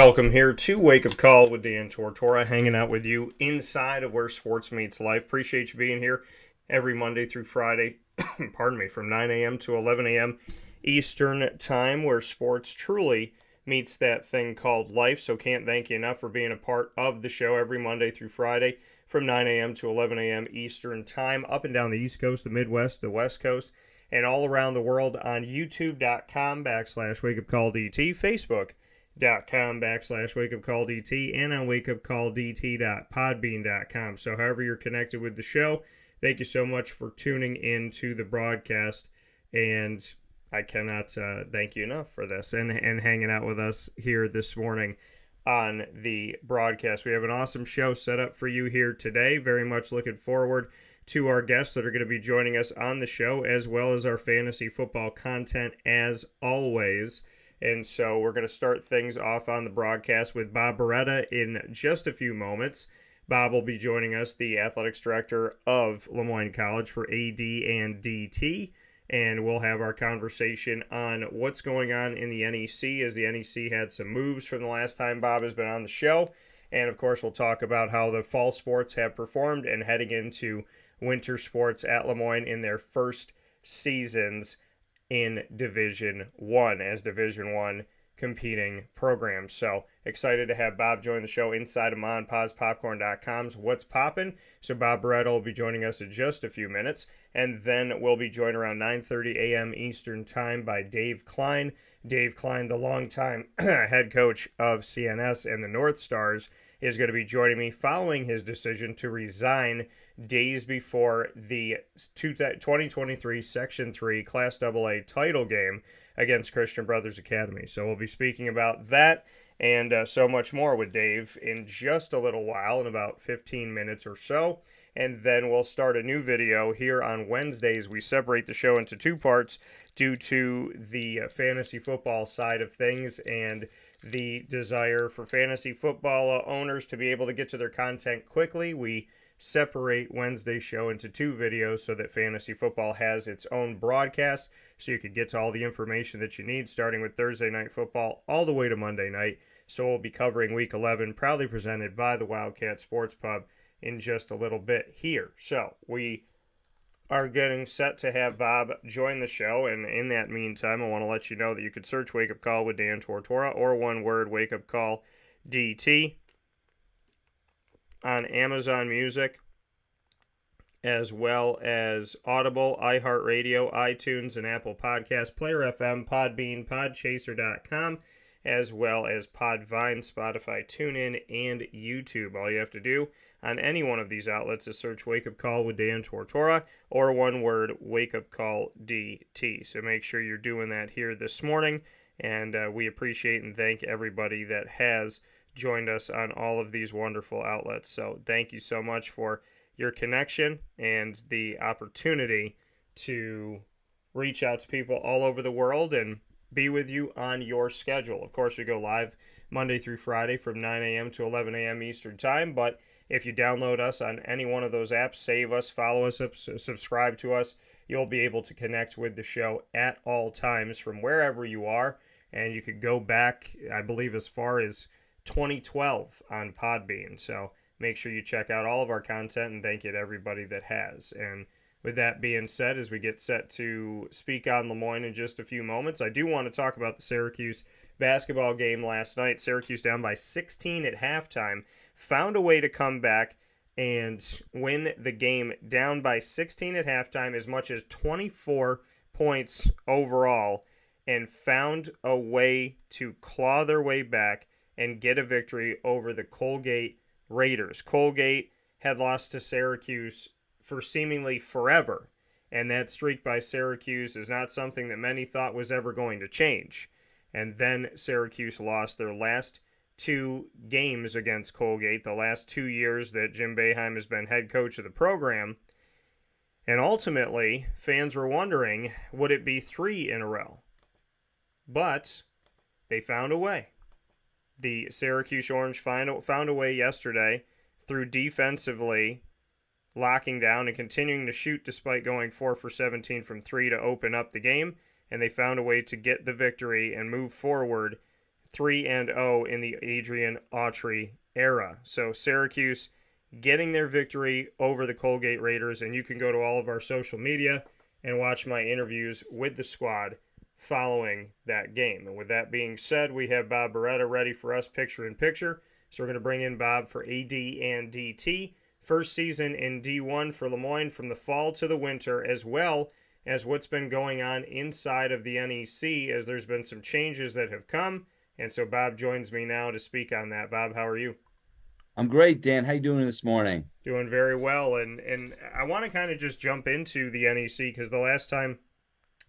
Welcome here to Wake Up Call with Dan Tortora, hanging out with you inside of where sports meets life. Appreciate you being here every Monday through Friday, pardon me, from 9 a.m. to 11 a.m. Eastern Time, where sports truly meets that thing called life. So can't thank you enough for being a part of the show every Monday through Friday from 9 a.m. to 11 a.m. Eastern Time, up and down the East Coast, the Midwest, the West Coast, and all around the world on youtube.com/wakeupcalldt, facebook.com/wakeupcalldt, and on wakeupcalldt.podbean.com. So however you're connected with the show, thank you so much for tuning in to the broadcast, and I cannot thank you enough for this and hanging out with us here this morning on the broadcast. We have an awesome show set up for you here today. Very much looking forward to our guests that are going to be joining us on the show, as well as our fantasy football content as always. And so we're going to start things off on the broadcast with Bob Beretta in just a few moments. Bob will be joining us, the athletics director of LeMoyne College for AD and DT. And we'll have our conversation on what's going on in the NEC, as the NEC had some moves from the last time Bob has been on the show. And, of course, we'll talk about how the fall sports have performed and heading into winter sports at LeMoyne in their first seasons in Division I as Division I competing programs. So excited to have Bob join the show inside of MonPazPopcorn.com's What's Poppin'. So Bob Beretta will be joining us in just a few minutes, and then we'll be joined around 9:30 a.m. Eastern Time by Dave Kline. Dave Kline, the longtime head coach of CNS and the North Stars, is going to be joining me following his decision to resign days before the 2023 Section 3 Class AA title game against Christian Brothers Academy. So we'll be speaking about that and so much more with Dave in just a little while, in about 15 minutes or so. And then we'll start a new video here on Wednesdays. We separate the show into two parts due to the fantasy football side of things and the desire for fantasy football owners to be able to get to their content quickly. We separate Wednesday's show into two videos so that fantasy football has its own broadcast, so you could get to all the information that you need, starting with Thursday night football all the way to Monday night. So we'll be covering Week 11, proudly presented by the Wildcat Sports Pub, in just a little bit here. So we are getting set to have Bob join the show, and in that meantime, I want to let you know that you could search Wake Up Call with Dan Tortora, or one word, Wake Up Call DT, on Amazon Music, as well as Audible, iHeartRadio, iTunes, and Apple Podcasts, Player FM, Podbean, Podchaser.com, as well as Podvine, Spotify, TuneIn, and YouTube. All you have to do on any one of these outlets is search Wake Up Call with Dan Tortora, or one word, Wake Up Call DT. So make sure you're doing that here this morning, and we appreciate and thank everybody that has joined us on all of these wonderful outlets. So thank you so much for your connection and the opportunity to reach out to people all over the world and be with you on your schedule. Of course, we go live Monday through Friday from 9 a.m. to 11 a.m. Eastern Time, but if you download us on any one of those apps, save us, follow us, subscribe to us, you'll be able to connect with the show at all times from wherever you are, and you could go back, I believe, as far as 2012 on Podbean. So make sure you check out all of our content, and thank you to everybody that has. And with that being said, as we get set to speak on LeMoyne in just a few moments, I do want to talk about the Syracuse basketball game last night. Syracuse down by 16 at halftime, found a way to come back and win the game down by 16 at halftime, as much as 24 points overall, and found a way to claw their way back and get a victory over the Colgate Raiders. Colgate had lost to Syracuse for seemingly forever, and that streak by Syracuse is not something that many thought was ever going to change. And then Syracuse lost their last two games against Colgate, the last 2 years that Jim Boeheim has been head coach of the program. And ultimately, fans were wondering, would it be 3 in a row? But they found a way. The Syracuse Orange found a way yesterday through defensively locking down and continuing to shoot despite going 4 for 17 from 3 to open up the game, and they found a way to get the victory and move forward 3-0 in the Adrian Autry era. So Syracuse getting their victory over the Colgate Raiders, and you can go to all of our social media and watch my interviews with the squad following that game. And with that being said, we have Bob Beretta ready for us picture in picture. So we're going to bring in Bob for AD and DT. First season in D1 for LeMoyne from the fall to the winter, as well as what's been going on inside of the NEC, as there's been some changes that have come. And so Bob joins me now to speak on that. Bob, how are you? I'm great, Dan. How you doing this morning? Doing very well. And I want to kind of just jump into the NEC because the last time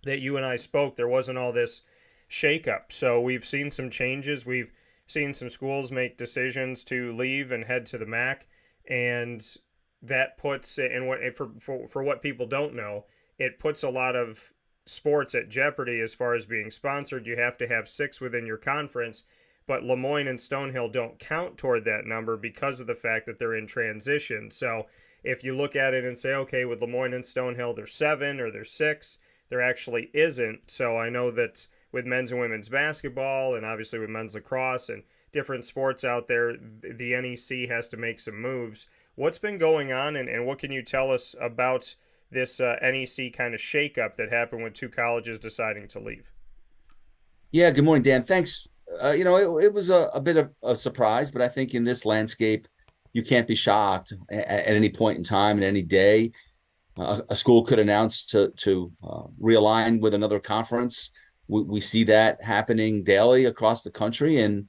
that you and I spoke, there wasn't all this shakeup. So we've seen some changes. We've seen some schools make decisions to leave and head to the MAC. And that puts, and what for what people don't know, it puts a lot of sports at jeopardy as far as being sponsored. You have to have 6 within your conference, but LeMoyne and Stonehill don't count toward that number because of the fact that they're in transition. So if you look at it and say, okay, with LeMoyne and Stonehill, there's 7 or there's 6, there actually isn't. So I know that with men's and women's basketball and obviously with men's lacrosse and different sports out there, the NEC has to make some moves. What's been going on, and what can you tell us about this NEC kind of shakeup that happened with 2 colleges deciding to leave? Yeah, good morning, Dan. Thanks. It was a bit of a surprise, but I think in this landscape, you can't be shocked at any point in time and any day. A school could announce to realign with another conference. We see that happening daily across the country, and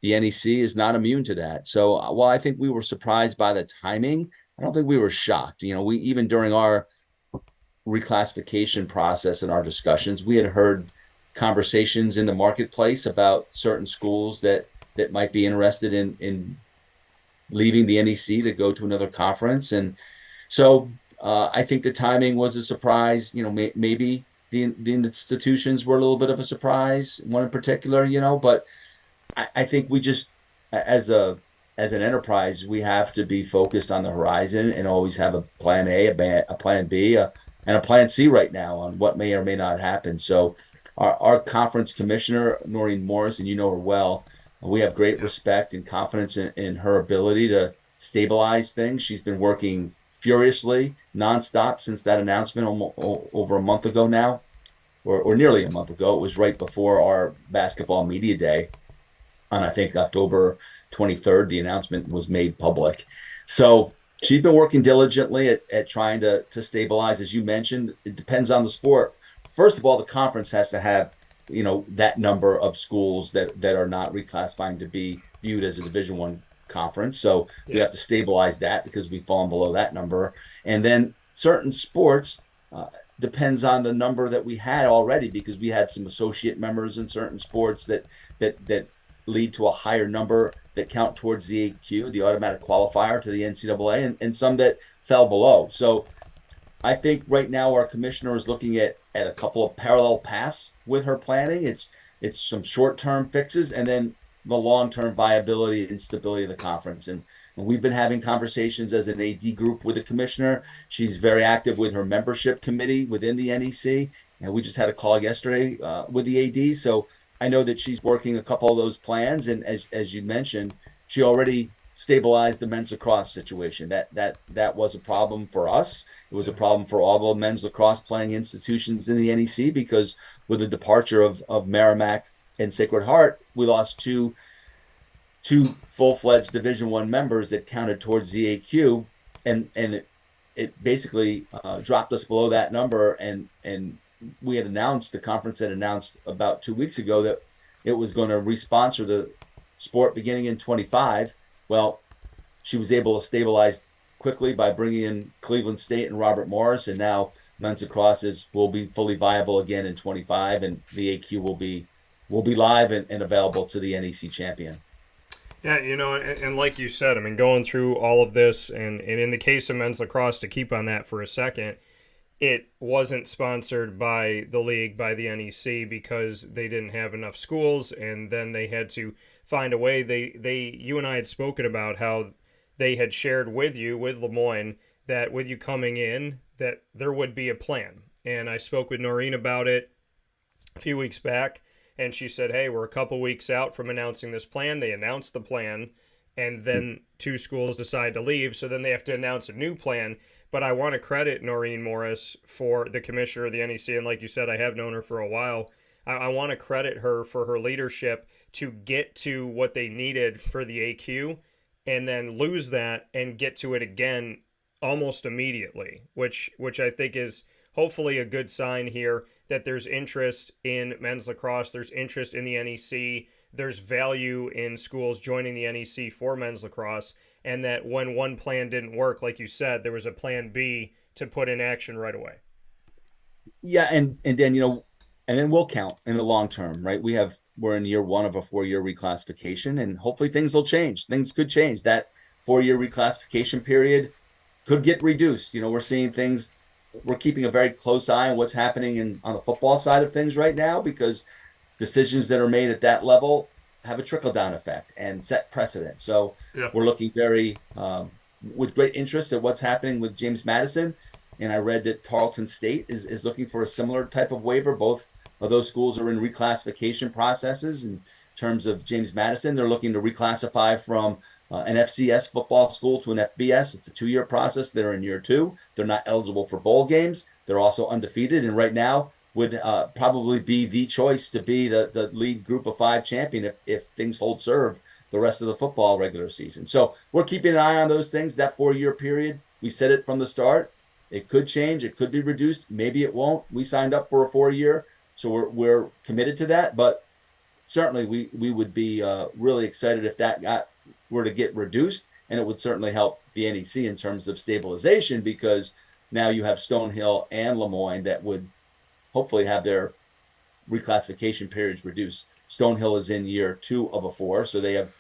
the NEC is not immune to that. So while I think we were surprised by the timing, I don't think we were shocked. We even during our reclassification process and our discussions, we had heard conversations in the marketplace about certain schools that might be interested in leaving the NEC to go to another conference. And so I think the timing was a surprise. Maybe the institutions were a little bit of a surprise, one in particular, but I think we just, as an enterprise, we have to be focused on the horizon and always have a plan A, a plan B, and a plan C right now on what may or may not happen. So our conference commissioner, Noreen Morris, and you know her well, we have great respect and confidence in her ability to stabilize things. She's been working furiously, nonstop since that announcement over a month ago now, or nearly a month ago. It was right before our basketball media day. On I think October 23rd, the announcement was made public. So she's been working diligently at trying to stabilize. As you mentioned, it depends on the sport. First of all, the conference has to have, that number of schools that are not reclassifying to be viewed as a Division I conference. So we have to stabilize that because we've fallen below that number. And then certain sports depends on the number that we had already, because we had some associate members in certain sports that lead to a higher number that count towards the AQ, the automatic qualifier to the NCAA, and some that fell below. So I think right now our commissioner is looking at a couple of parallel paths with her planning. It's some short-term fixes and then the long-term viability and stability of the conference. And we've been having conversations as an AD group with the commissioner. She's very active with her membership committee within the NEC. And we just had a call yesterday with the AD. So I know that she's working a couple of those plans, and as you mentioned, she already stabilized the men's lacrosse situation. That was a problem for us. It was a problem for all the men's lacrosse playing institutions in the NEC, because with the departure of Merrimack and Sacred Heart, we lost two full-fledged Division I members that counted towards the AQ, and it basically dropped us below that number, and we had announced, the conference had announced about 2 weeks ago that it was going to responsor the sport beginning in 25. Well, she was able to stabilize quickly by bringing in Cleveland State and Robert Morris, and now men's lacrosse will be fully viable again in 25, and the AQ will be live and available to the NEC champion. Yeah, and like you said, I mean, going through all of this, and in the case of men's lacrosse, to keep on that for a second, it wasn't sponsored by the league, by the NEC, because they didn't have enough schools, and then they had to find a way. You and I had spoken about how they had shared with you, with LeMoyne, that with you coming in, that there would be a plan. And I spoke with Noreen about it a few weeks back, and she said, hey, we're a couple weeks out from announcing this plan. They announced the plan, and then two schools decide to leave, so then they have to announce a new plan. But I want to credit Noreen Morris, for the commissioner of the NEC, and like you said, I have known her for a while. I want to credit her for her leadership to get to what they needed for the AQ and then lose that and get to it again almost immediately, which I think is hopefully a good sign here that there's interest in men's lacrosse, there's interest in the NEC, there's value in schools joining the NEC for men's lacrosse, and that when one plan didn't work, like you said, there was a plan B to put in action right away. Yeah, and then and then we'll count in the long term, right? We're in year one of a 4-year reclassification, and hopefully things will change. Things could change. That 4-year reclassification period could get reduced. We're seeing things. We're keeping a very close eye on what's happening on the football side of things right now, because decisions that are made at that level have a trickle-down effect and set precedent. So yeah, we're looking very with great interest at what's happening with James Madison. And I read that Tarleton State is looking for a similar type of waiver. Both of those schools are in reclassification processes. In terms of James Madison, they're looking to reclassify from an FCS football school to an FBS. It's a 2-year process. They're in year 2. They're not eligible for bowl games. They're also undefeated, and right now would probably be the choice to be the lead group of 5 champion if things hold serve the rest of the football regular season. So we're keeping an eye on those things. That 4-year period, we said it from the start. It could change. It could be reduced. Maybe it won't. We signed up for a 4-year, so we're committed to that. But certainly we would be really excited if that were to get reduced, and it would certainly help the NEC in terms of stabilization, because now you have Stonehill and LeMoyne that would hopefully have their reclassification periods reduced. Stonehill is in year 2 of a 4, so they have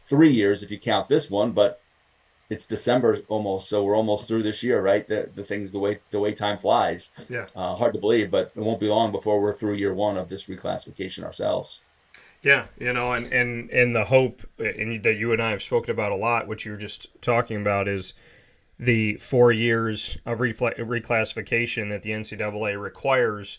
3 years if you count this one, but it's December almost, so we're almost through this year, right? The things, the way time flies. Yeah. Hard to believe, but it won't be long before we're through year 1 of this reclassification ourselves. Yeah, and the hope that you and I have spoken about a lot, which you were just talking about, is the 4 years of reclassification that the NCAA requires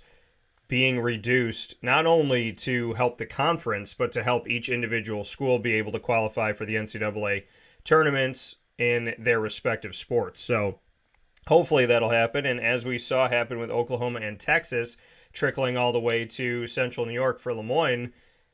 being reduced, not only to help the conference, but to help each individual school be able to qualify for the NCAA tournaments in their respective sports. So hopefully that'll happen. And as we saw happen with Oklahoma and Texas, trickling all the way to Central New York for LeMoyne,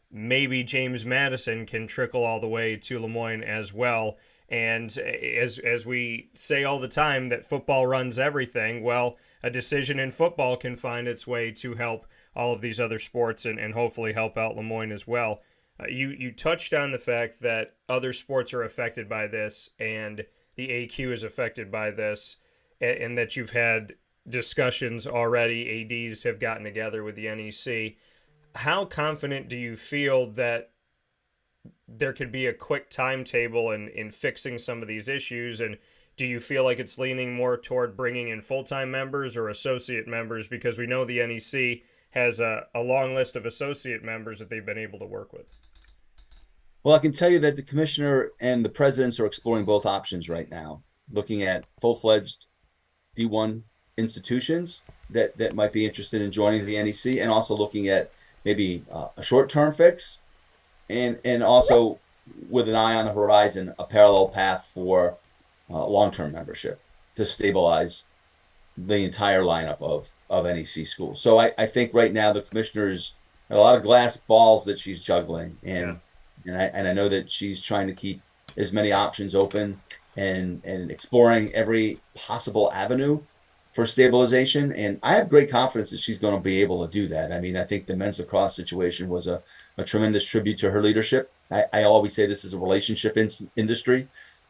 maybe James Madison can trickle all the way to LeMoyne as well. And as we say all the time that football runs everything, well, a decision in football can find its way to help all of these other sports and hopefully help out LeMoyne as well. You touched on the fact that other sports are affected by this and the AQ is affected by this, and that you've had discussions already. ADs have gotten together with the NEC. How confident do you feel that there could be a quick timetable in fixing some of these issues? And do you feel like it's leaning more toward bringing in full-time members or associate members? Because we know the NEC has a long list of associate members that they've been able to work with. Well, I can tell you that the commissioner and the presidents are exploring both options right now, looking at full-fledged D1 institutions that might be interested in joining the NEC, and also looking at maybe a short-term fix, and also with an eye on the horizon, a parallel path for long-term membership to stabilize the entire lineup of NEC schools. So I think right now the commissioner's a lot of glass balls that she's juggling, and I know that she's trying to keep as many options open and exploring every possible avenue for stabilization. And I have great confidence that she's going to be able to do that. I mean, I think the men's lacrosse situation was a tremendous tribute to her leadership. I always say this is a relationship industry,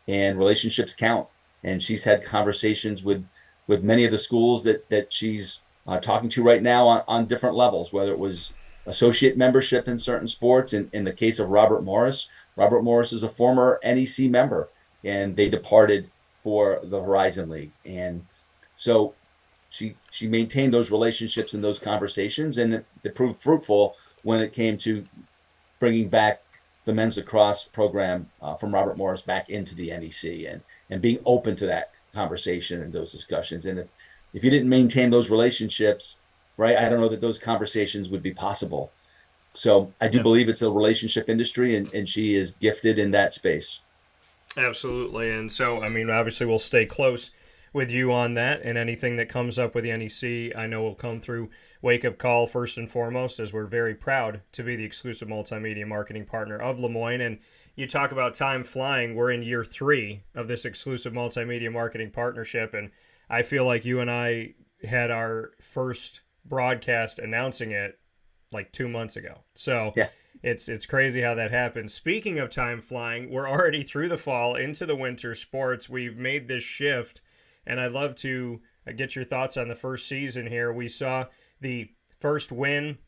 and relationships count. And she's had conversations with many of the schools that she's talking to right now on different levels, whether it was associate membership in certain sports. In the case of Robert Morris is a former NEC member, and they departed for the Horizon League. And so she maintained those relationships and those conversations, and it proved fruitful when it came to bringing back the men's lacrosse program from Robert Morris back into the NEC, and being open to that conversation and those discussions. And if you didn't maintain those relationships, right, I don't know that those conversations would be possible. So I do Yeah. believe it's a relationship industry, and she is gifted in that space. Absolutely. And so, I mean, obviously, we'll stay close with you on that, and anything that comes up with the NEC, I know will come through Wake Up Call first and foremost, as we're very proud to be the exclusive multimedia marketing partner of LeMoyne. And you talk about time flying. We're in year 3 of this exclusive multimedia marketing partnership, and I feel like you and I had our first broadcast announcing it like 2 months ago. So Yeah. it's crazy how that happens. Speaking of time flying, we're already through the fall into the winter sports. We've made this shift, and I'd love to get your thoughts on the first season here. We saw the first win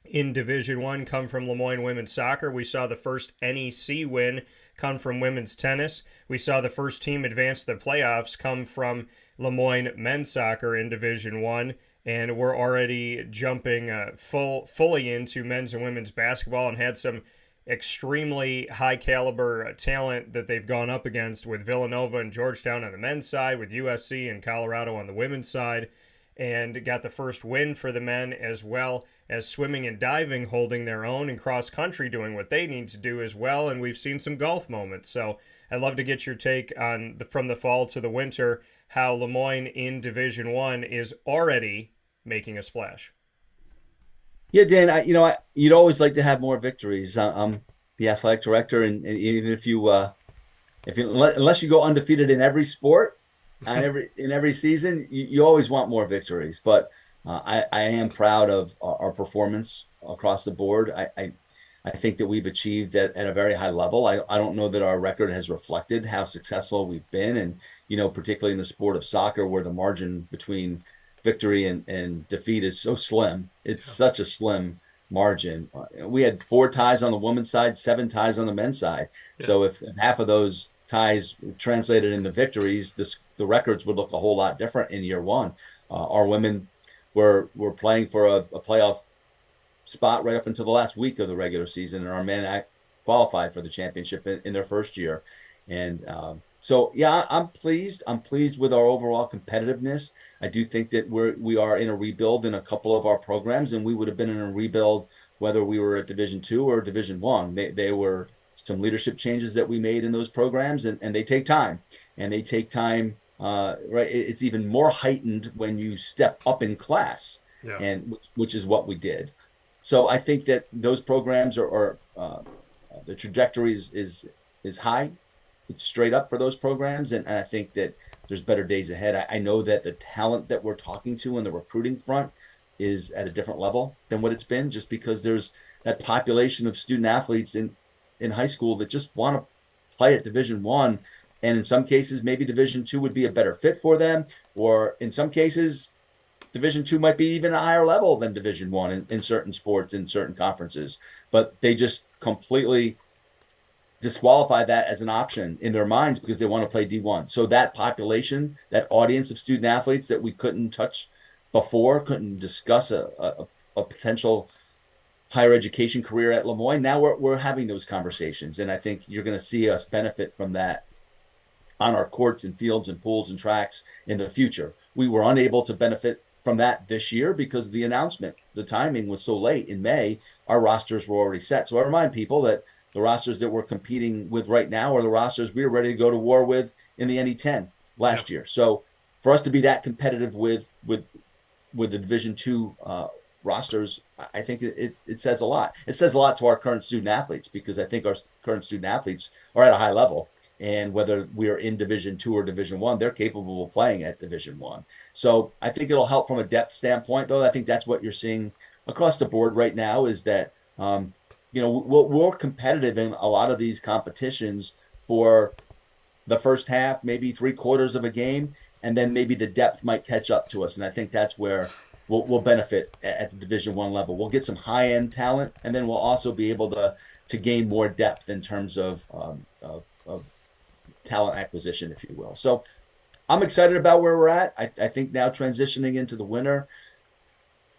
in Division One come from LeMoyne women's soccer. We saw the first NEC win come from women's tennis. We saw the first team advance to the playoffs come from LeMoyne men's soccer in Division One, and we're already jumping fully into men's and women's basketball, and had some extremely high caliber talent that they've gone up against with Villanova and Georgetown on the men's side, with USC and Colorado on the women's side, and got the first win for the men, as well as swimming and diving holding their own, and cross country doing what they need to do as well. And we've seen some golf moments. So I'd love to get your take on from the fall to the winter, how LeMoyne in Division One is already making a splash. Yeah, Dan, you'd always like to have more victories. I'm the athletic director, and even unless you go undefeated in every sport, and in every season, you always want more victories. But I am proud of our performance across the board. I think that we've achieved at a very high level. I don't know that our record has reflected how successful we've been, and particularly in the sport of soccer, where the margin between victory and defeat is so slim. It's such a slim margin. We had 4 ties on the women's side, 7 ties on the men's side. Yeah. So if half of those ties translated into victories, the records would look a whole lot different in year 1. Our women were playing for a playoff spot right up until the last week of the regular season, and our men qualified for the championship in their first year. And so, yeah, I'm pleased. I'm pleased with our overall competitiveness. I do think that we are in a rebuild in a couple of our programs, and we would have been in a rebuild whether we were at Division II or Division I. They were some leadership changes that we made in those programs, and they take time. And they take time, right? It's even more heightened when you step up in class, and which is what we did. So I think that those programs are the trajectory is high. It's straight up for those programs, and I think that there's better days ahead. I know that the talent that we're talking to on the recruiting front is at a different level than what it's been, just because there's that population of student athletes in high school that just want to play at Division I, and in some cases maybe Division II would be a better fit for them, or in some cases Division II might be even a higher level than Division I in certain sports, in certain conferences, but they just completely disqualify that as an option in their minds because they want to play D1. So that population, that audience of student athletes that we couldn't touch before, couldn't discuss a potential higher education career at LeMoyne, now we're having those conversations. And I think you're going to see us benefit from that on our courts and fields and pools and tracks in the future. We were unable to benefit from that this year because of the announcement. The timing was so late in May, our rosters were already set. So I remind people that the rosters that we're competing with right now are the rosters we were ready to go to war with in the NE10 last year. So for us to be that competitive with the Division II rosters, I think it says a lot. It says a lot to our current student athletes, because I think our current student athletes are at a high level. And whether we are in Division II or Division I, they're capable of playing at Division I. So I think it'll help from a depth standpoint, though. I think that's what you're seeing across the board right now, is that we're competitive in a lot of these competitions for the first half, maybe 3/4 of a game, and then maybe the depth might catch up to us. And I think that's where we'll benefit at the Division I level. We'll get some high-end talent, and then we'll also be able to gain more depth in terms of talent acquisition, if you will. So I'm excited about where we're at. I think now transitioning into the winter,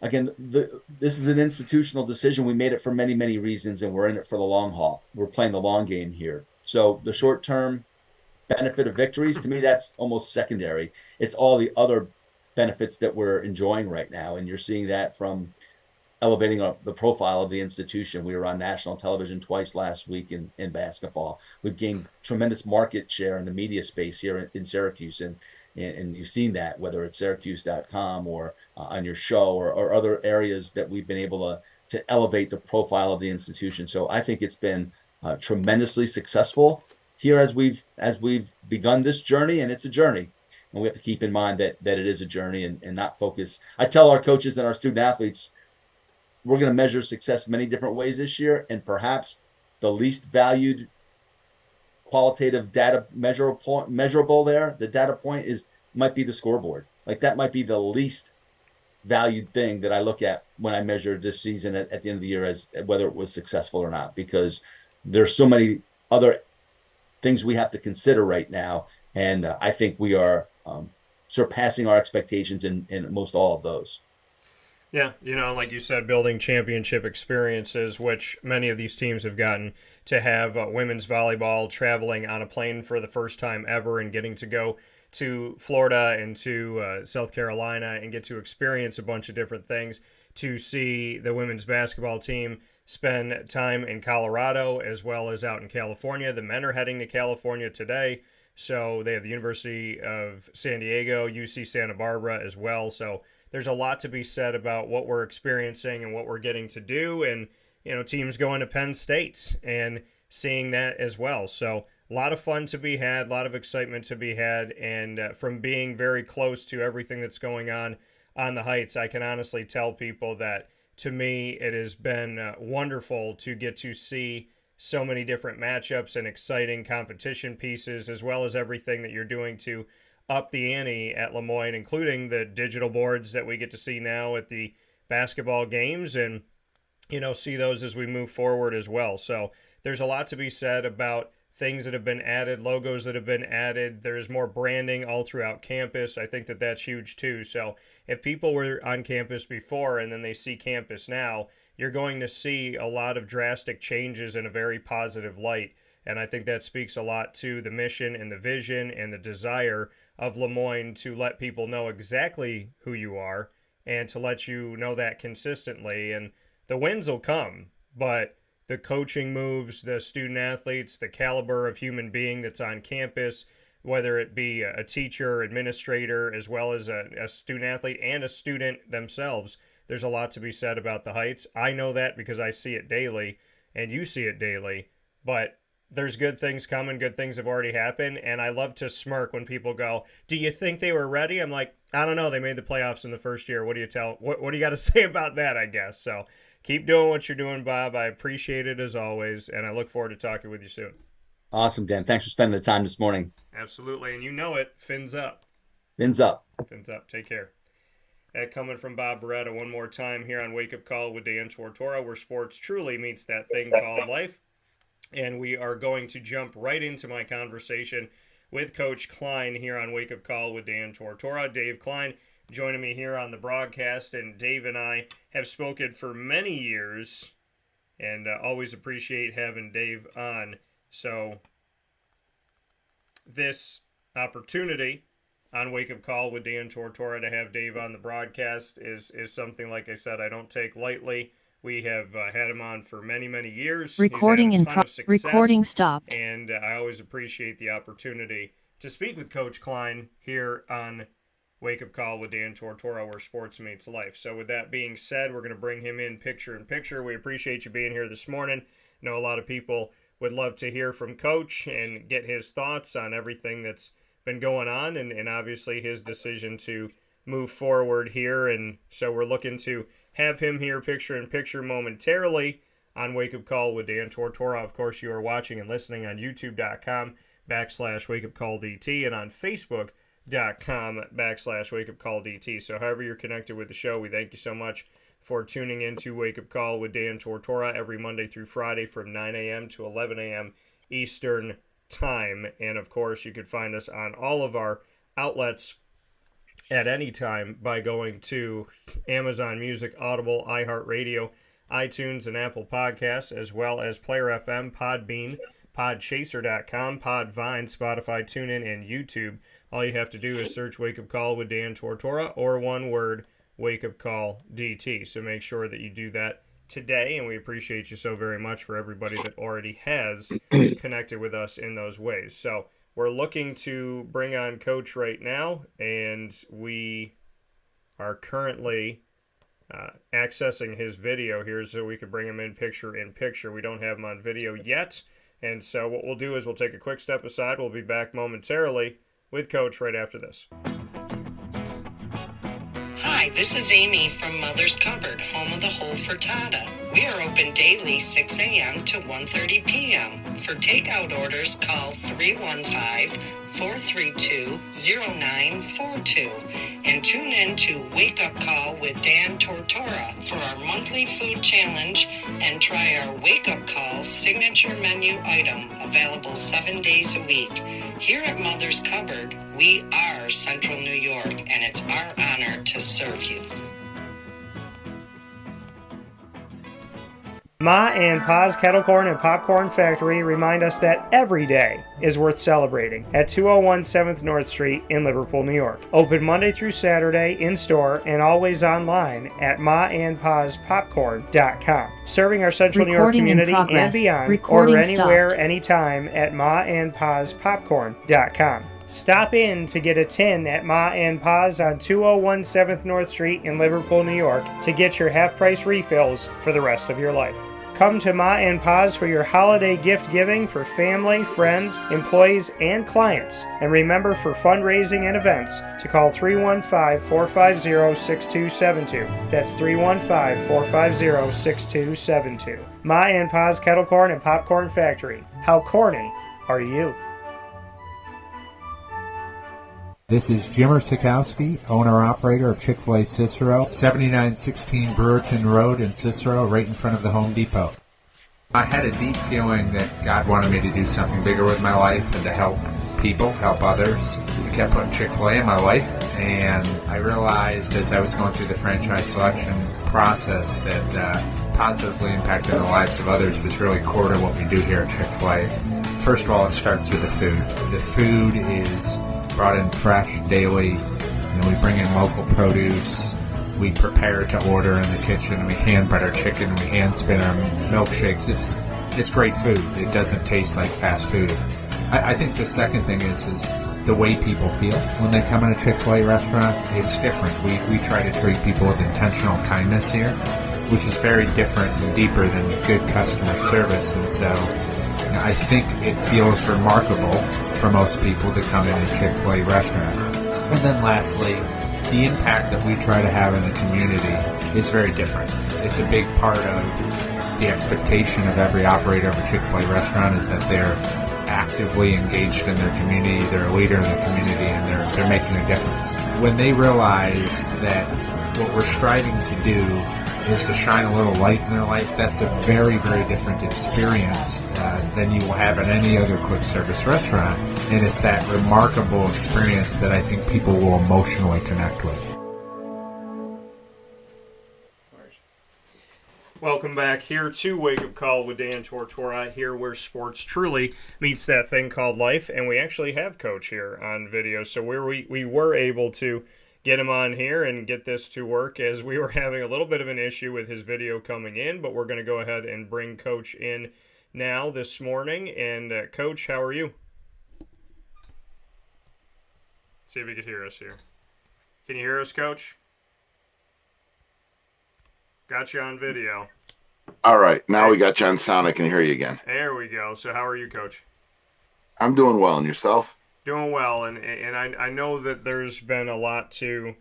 again, this is an institutional decision. We made it for many, many reasons, and we're in it for the long haul. We're playing the long game here. So the short-term benefit of victories, to me, that's almost secondary. It's all the other benefits that we're enjoying right now, and you're seeing that from elevating the profile of the institution. We were on national television twice last week in basketball. We've gained tremendous market share in the media space here in Syracuse, and you've seen that, whether it's Syracuse.com or on your show or other areas that we've been able to elevate the profile of the institution. So I think it's been tremendously successful here as we've begun this journey, and it's a journey. And we have to keep in mind that it is a journey and not focus. I tell our coaches and our student athletes, we're going to measure success many different ways this year, and perhaps the least valued qualitative data measurable there, the data point might be the scoreboard. Like that might be the least valued thing that I look at when I measure this season at the end of the year as whether it was successful or not, because there's so many other things we have to consider right now. And I think we are surpassing our expectations in most all of those. Yeah, like you said, building championship experiences, which many of these teams have gotten to have. Women's volleyball traveling on a plane for the first time ever and getting to go to Florida and to South Carolina and get to experience a bunch of different things. To see the women's basketball team spend time in Colorado as well as out in California. The men are heading to California today. So they have the University of San Diego, UC Santa Barbara as well. So there's a lot to be said about what we're experiencing and what we're getting to do. And, teams going to Penn State and seeing that as well. So a lot of fun to be had, a lot of excitement to be had. And from being very close to everything that's going on the Heights, I can honestly tell people that to me, it has been wonderful to get to see so many different matchups and exciting competition pieces, as well as everything that you're doing to up the ante at LeMoyne, including the digital boards that we get to see now at the basketball games and, see those as we move forward as well. So there's a lot to be said about things that have been added, logos that have been added. There's more branding all throughout campus. I think that that's huge too. So if people were on campus before and then they see campus now, you're going to see a lot of drastic changes in a very positive light. And I think that speaks a lot to the mission and the vision and the desire of LeMoyne to let people know exactly who you are and to let you know that consistently. And the wins will come, but the coaching moves, the student athletes, the caliber of human being that's on campus, whether it be a teacher, administrator, as well as a student athlete and a student themselves, there's a lot to be said about the Heights. I know that because I see it daily and you see it daily, but there's good things coming. Good things have already happened. And I love to smirk when people go, do you think they were ready? I'm like, I don't know. They made the playoffs in the first year. What do you got to say about that, I guess? So keep doing what you're doing, Bob. I appreciate it as always. And I look forward to talking with you soon. Awesome, Dan. Thanks for spending the time this morning. Absolutely. And you know it. Fins up. Fins up. Fins up. Take care. Coming from Bob Beretta one more time here on Wake Up Call with Dan Tortora, where sports truly meets that thing called life. And we are going to jump right into my conversation with Coach Kline here on Wake Up Call with Dan Tortora. Dave Kline joining me here on the broadcast. And Dave and I have spoken for many years and always appreciate having Dave on. So this opportunity on Wake Up Call with Dan Tortora to have Dave on the broadcast is something, like I said, I don't take lightly. We have had him on for many, many years. Recording He's had a ton of success, recording stopped. And I always appreciate the opportunity to speak with Coach Kline here on Wake Up Call with Dan Tortora, where sports meets life. So with that being said, we're going to bring him in picture in picture. We appreciate you being here this morning. I know a lot of people would love to hear from Coach and get his thoughts on everything that's been going on and obviously his decision to move forward here. And so we're looking to have him here picture in picture momentarily on Wake Up Call with Dan Tortora. Of course, you are watching and listening on youtube.com/wakeupcalldt and on facebook.com/wakeupcalldt. So however you're connected with the show, we thank you so much for tuning in to Wake Up Call with Dan Tortora every Monday through Friday from 9 a.m. to 11 a.m. Eastern Time. And of course, you could find us on all of our outlets at any time by going to Amazon Music, Audible, iHeartRadio, iTunes, and Apple Podcasts, as well as Player FM, Podbean, Podchaser.com, Podvine, Spotify, TuneIn, and YouTube. All you have to do is search Wake Up Call with Dan Tortora, or one word, Wake Up Call DT. So make sure that you do that today, and we appreciate you so very much for everybody that already has connected with us in those ways. So we're looking to bring on Coach right now, and we are currently accessing his video here so we can bring him in picture. We don't have him on video yet, and so what we'll do is we'll take a quick step aside. We'll be back momentarily with Coach right after this. Hi, this is Amy from Mother's Cupboard, home of the whole frittata. We are open daily 6 a.m. to 1:30 p.m. For takeout orders, call 315-432-0942 and tune in to Wake Up Call with Dan Tortora for our monthly food challenge and try our Wake Up Call signature menu item available 7 days a week. Here at Mother's Cupboard, we are Central New York, and it's our honor to serve you. Ma and Pa's Kettle Corn and Popcorn Factory remind us that every day is worth celebrating at 201 7th North Street in Liverpool, New York. Open Monday through Saturday in-store and always online at maandpaspopcorn.com. Serving our Central New York community and beyond. Order anywhere, anytime at maandpaspopcorn.com. Stop in to get a tin at Ma and Pa's on 201 7th North Street in Liverpool, New York to get your half-price refills for the rest of your life. Come to Ma and Pa's for your holiday gift giving for family, friends, employees, and clients. And remember, for fundraising and events, to call 315-450-6272. That's 315-450-6272. Ma and Pa's Kettle Corn and Popcorn Factory. How corny are you? This is Jimmer Sikowski, owner-operator of Chick-fil-A Cicero, 7916 Brewerton Road in Cicero, right in front of the Home Depot. I had a deep feeling that God wanted me to do something bigger with my life and to help people, help others. I kept putting Chick-fil-A in my life, and I realized as I was going through the franchise selection process that positively impacting the lives of others was really core to what we do here at Chick-fil-A. First of all, it starts with the food. The food is brought in fresh daily. We bring in local produce. We prepare to order in the kitchen. We hand bread our chicken. We hand spin our milkshakes. It's great food. It doesn't taste like fast food. I think the second thing is the way people feel when they come in a Chick-fil-A restaurant. It's different. We try to treat people with intentional kindness here, which is very different and deeper than good customer service. And so I think it feels remarkable for most people to come in a Chick-fil-A restaurant. And then lastly, the impact that we try to have in the community is very different. It's a big part of the expectation of every operator of a Chick-fil-A restaurant is that they're actively engaged in their community, they're a leader in the community, and they're making a difference. When they realize that what we're striving to do is to shine a little light in their life, that's a very, very different experience than you will have at any other quick service restaurant. And it's that remarkable experience that I think people will emotionally connect with. Welcome back here to Wake Up Call with Dan Tortora, here where sports truly meets that thing called life. And we actually have Coach here on video, so we were able to get him on here and get this to work, as we were having a little bit of an issue with his video coming in, but we're going to go ahead and bring Coach in now this morning. And Coach, how are you? Let's see if he could hear us here. Can you hear us, Coach? Got you on video. All right, now we got you on sound. I can hear you again. There we go. So how are you, Coach? I'm doing well, and yourself? Doing well, and I know that there's been a lot to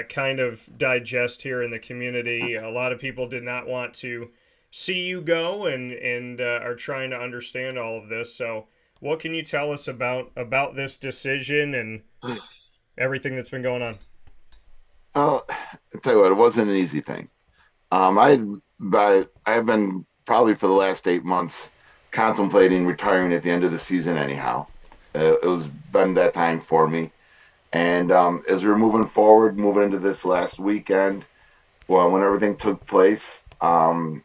kind of digest here in the community. A lot of people did not want to see you go, and are trying to understand all of this. So what can you tell us about this decision and everything that's been going on? I'll tell you what, it wasn't an easy thing. I have been probably for the last 8 months contemplating retiring at the end of the season anyhow. It was been that time for me. And as we were moving forward, moving into this last weekend, well, when everything took place, I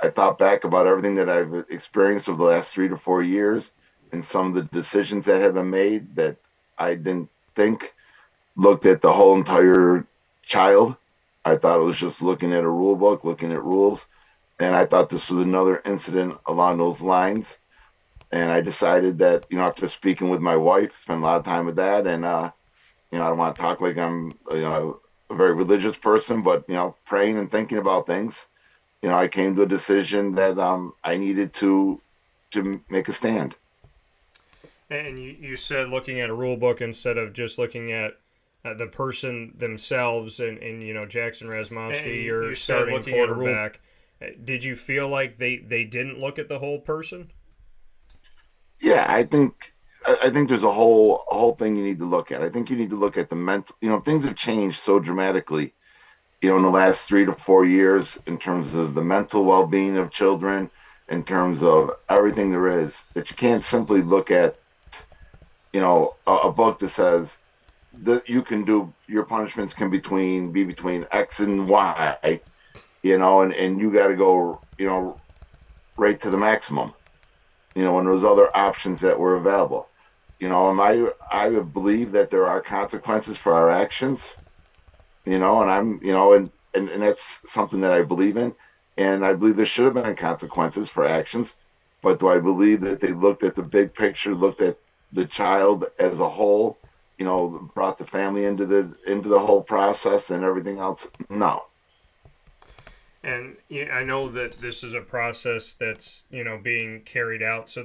thought back about everything that I've experienced over the last 3 to 4 years and some of the decisions that have been made that I didn't think looked at the whole entire child. I thought it was just looking at a rule book, looking at rules. And I thought this was another incident along those lines. And I decided that, after speaking with my wife, spent a lot of time with that. And, I don't want to talk like I'm, a very religious person, but, praying and thinking about things, I came to a decision that I needed to make a stand. And you said looking at a rule book instead of just looking at the person themselves, and Jackson Razmovsky, you're starting quarterback. Did you feel like they didn't look at the whole person? Yeah, I think there's a whole thing you need to look at. I think you need to look at the mental. Things have changed so dramatically, in the last 3 to 4 years in terms of the mental well-being of children, in terms of everything there is, that you can't simply look at, a book that says that you can do your punishments can be between X and Y, and you got to go, right to the maximum, when there's other options that were available. And I believe that there are consequences for our actions, and I'm, and that's something that I believe in. And I believe there should have been consequences for actions. But do I believe that they looked at the big picture, looked at the child as a whole, brought the family into the whole process and everything else? No. And I know that this is a process that's, being carried out, so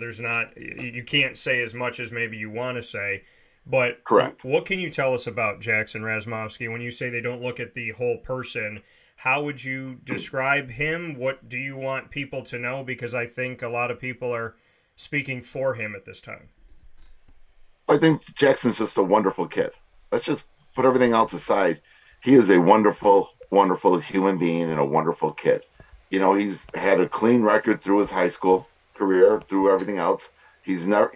you can't say as much as maybe you want to say, but correct. What can you tell us about Jackson Razmovsky when you say they don't look at the whole person? How would you describe him? What do you want people to know? Because I think a lot of people are speaking for him at this time. I think Jackson's just a wonderful kid. Let's just put everything else aside. He is a wonderful, wonderful human being and a wonderful kid. He's had a clean record through his high school career, through everything else. He's never,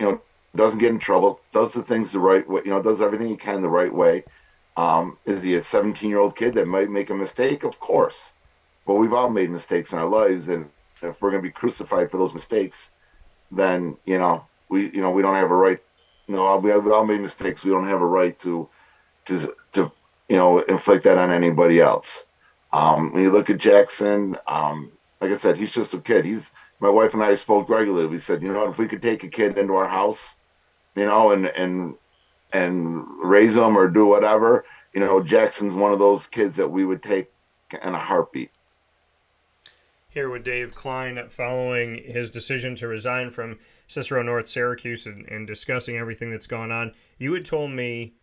doesn't get in trouble, does the things the right way, does everything he can the right way. Is he a 17-year-old kid that might make a mistake? Of course. But we've all made mistakes in our lives, and if we're going to be crucified for those mistakes, then, we don't have a right. We all made mistakes. We don't have a right to inflict that on anybody else. When you look at Jackson, like I said, he's just a kid. My wife and I spoke regularly. We said, if we could take a kid into our house, and raise them or do whatever, Jackson's one of those kids that we would take in a heartbeat. Here with Dave Kline following his decision to resign from Cicero North Syracuse and discussing everything that's gone on. You had told me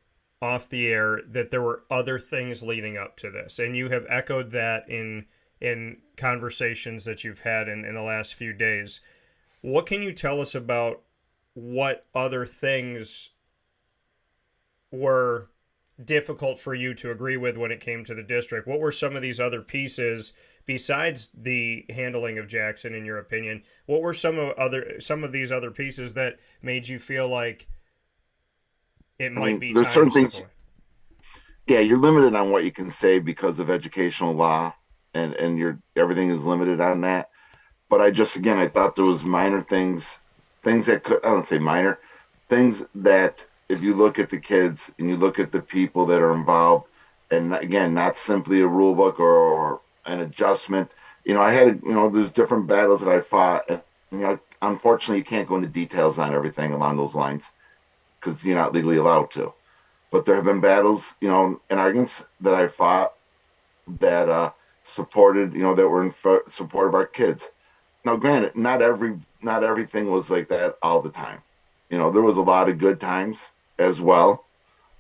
off the air that there were other things leading up to this, and you have echoed that in conversations that you've had in the last few days. What can you tell us about what other things were difficult for you to agree with when it came to the district? What were some of these other pieces besides the handling of Jackson, in your opinion? What were some of these other pieces that made you feel like it might be there's time certain to step things away? Yeah, you're limited on what you can say because of educational law, and everything is limited on that. But I thought there was minor things that I don't say minor, things that if you look at the kids and you look at the people that are involved, and again, not simply a rule book or an adjustment. I had, there's different battles that I fought. And, unfortunately, you can't go into details on everything along those lines because you're not legally allowed to. But there have been battles, and arguments that I fought that supported, that were in support of our kids. Now, granted, not everything was like that all the time. There was a lot of good times as well.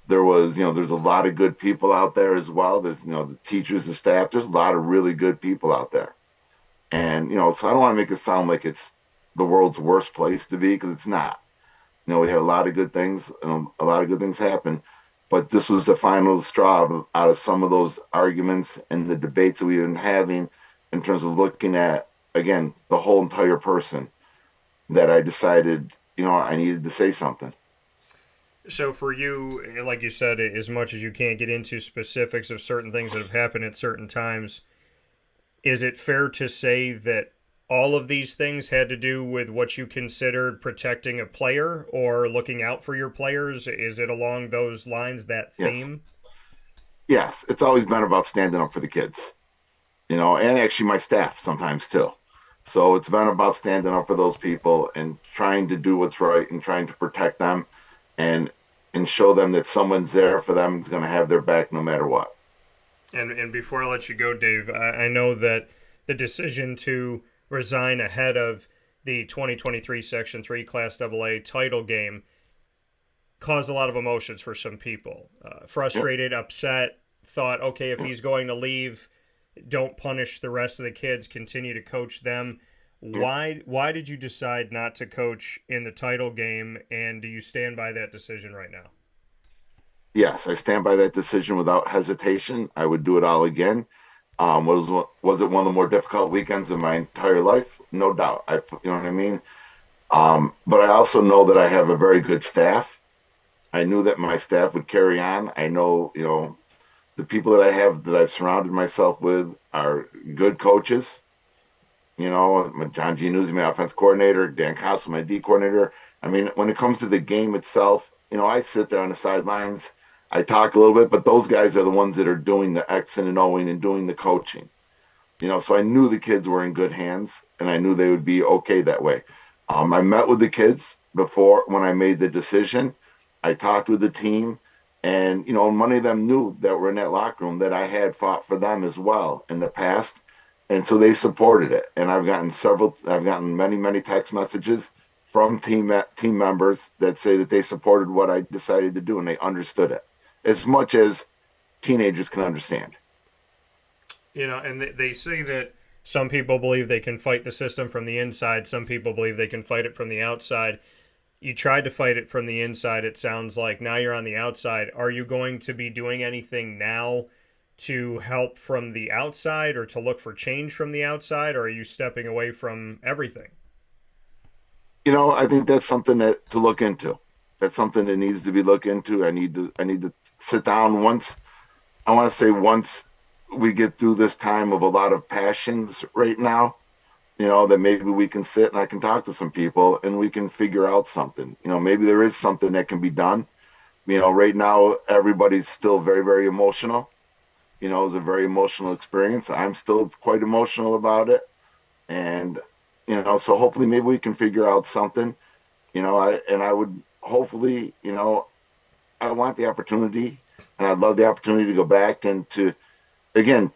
There's a lot of good people out there as well. There's, the teachers, the staff, there's a lot of really good people out there. And, so I don't want to make it sound like it's the world's worst place to be, because it's not. We had a lot of good things, and a lot of good things happen. But this was the final straw out of some of those arguments and the debates that we've been having in terms of looking at, again, the whole entire person, that I decided, I needed to say something. So for you, like you said, as much as you can't get into specifics of certain things that have happened at certain times, is it fair to say that all of these things had to do with what you considered protecting a player or looking out for your players? Is it along those lines, that theme? Yes. Yes, it's always been about standing up for the kids, and actually my staff sometimes too. So it's been about standing up for those people and trying to do what's right and trying to protect them and show them that someone's there for them, is going to have their back no matter what. And before I let you go, Dave, I know that the decision to resign ahead of the 2023 Section 3 Class AA title game caused a lot of emotions for some people. Frustrated, upset, thought, okay, if he's going to leave, don't punish the rest of the kids, continue to coach them. Why did you decide not to coach in the title game, and do you stand by that decision right now? Yes, I stand by that decision without hesitation. I would do it all again. Was it one of the more difficult weekends of my entire life? No doubt. You know what I mean? But I also know that I have a very good staff. I knew that my staff would carry on. I know, the people that I've surrounded myself with are good coaches. John Giannuzzi, my offense coordinator, Dan Castle, my D coordinator. I mean, when it comes to the game itself, I sit there on the sidelines. I talk a little bit, but those guys are the ones that are doing the X and O'ing and doing the coaching. So I knew the kids were in good hands, and I knew they would be okay that way. I met with the kids before when I made the decision. I talked with the team, and many of them knew that were in that locker room that I had fought for them as well in the past, and so they supported it. And I've gotten many text messages from team members that say that they supported what I decided to do, and they understood it as much as teenagers can understand. And they say that some people believe they can fight the system from the inside. Some people believe they can fight it from the outside. You tried to fight it from the inside, it sounds like. Now you're on the outside. Are you going to be doing anything now to help from the outside or to look for change from the outside, or are you stepping away from everything? I think that's something to look into. That's something that needs to be looked into. I need to sit down once we get through this time of a lot of passions right now, that maybe we can sit and I can talk to some people and we can figure out something. Maybe there is something that can be done. Right now everybody's still very, very emotional. It's a very emotional experience. I'm still quite emotional about it. And, so hopefully maybe we can figure out something, I would hopefully, I want the opportunity, and I'd love the opportunity to go back and to, again,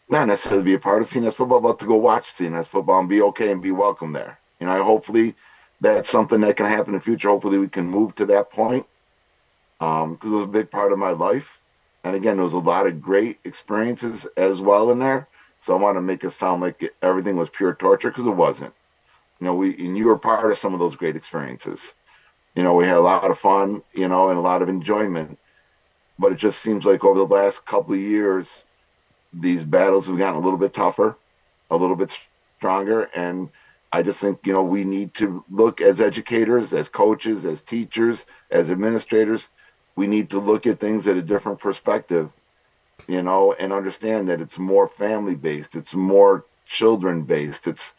not necessarily be a part of CNS football, but to go watch CNS football and be okay and be welcome there. Hopefully that's something that can happen in the future. Hopefully we can move to that point, because it was a big part of my life. And again, there was a lot of great experiences as well in there. So I want to make it sound like everything was pure torture, because it wasn't. You were part of some of those great experiences. We had a lot of fun, and a lot of enjoyment. But it just seems like over the last couple of years, these battles have gotten a little bit tougher, a little bit stronger. And I just think, we need to look as educators, as coaches, as teachers, as administrators. We need to look at things at a different perspective, and understand that it's more family-based. It's more children-based. It's,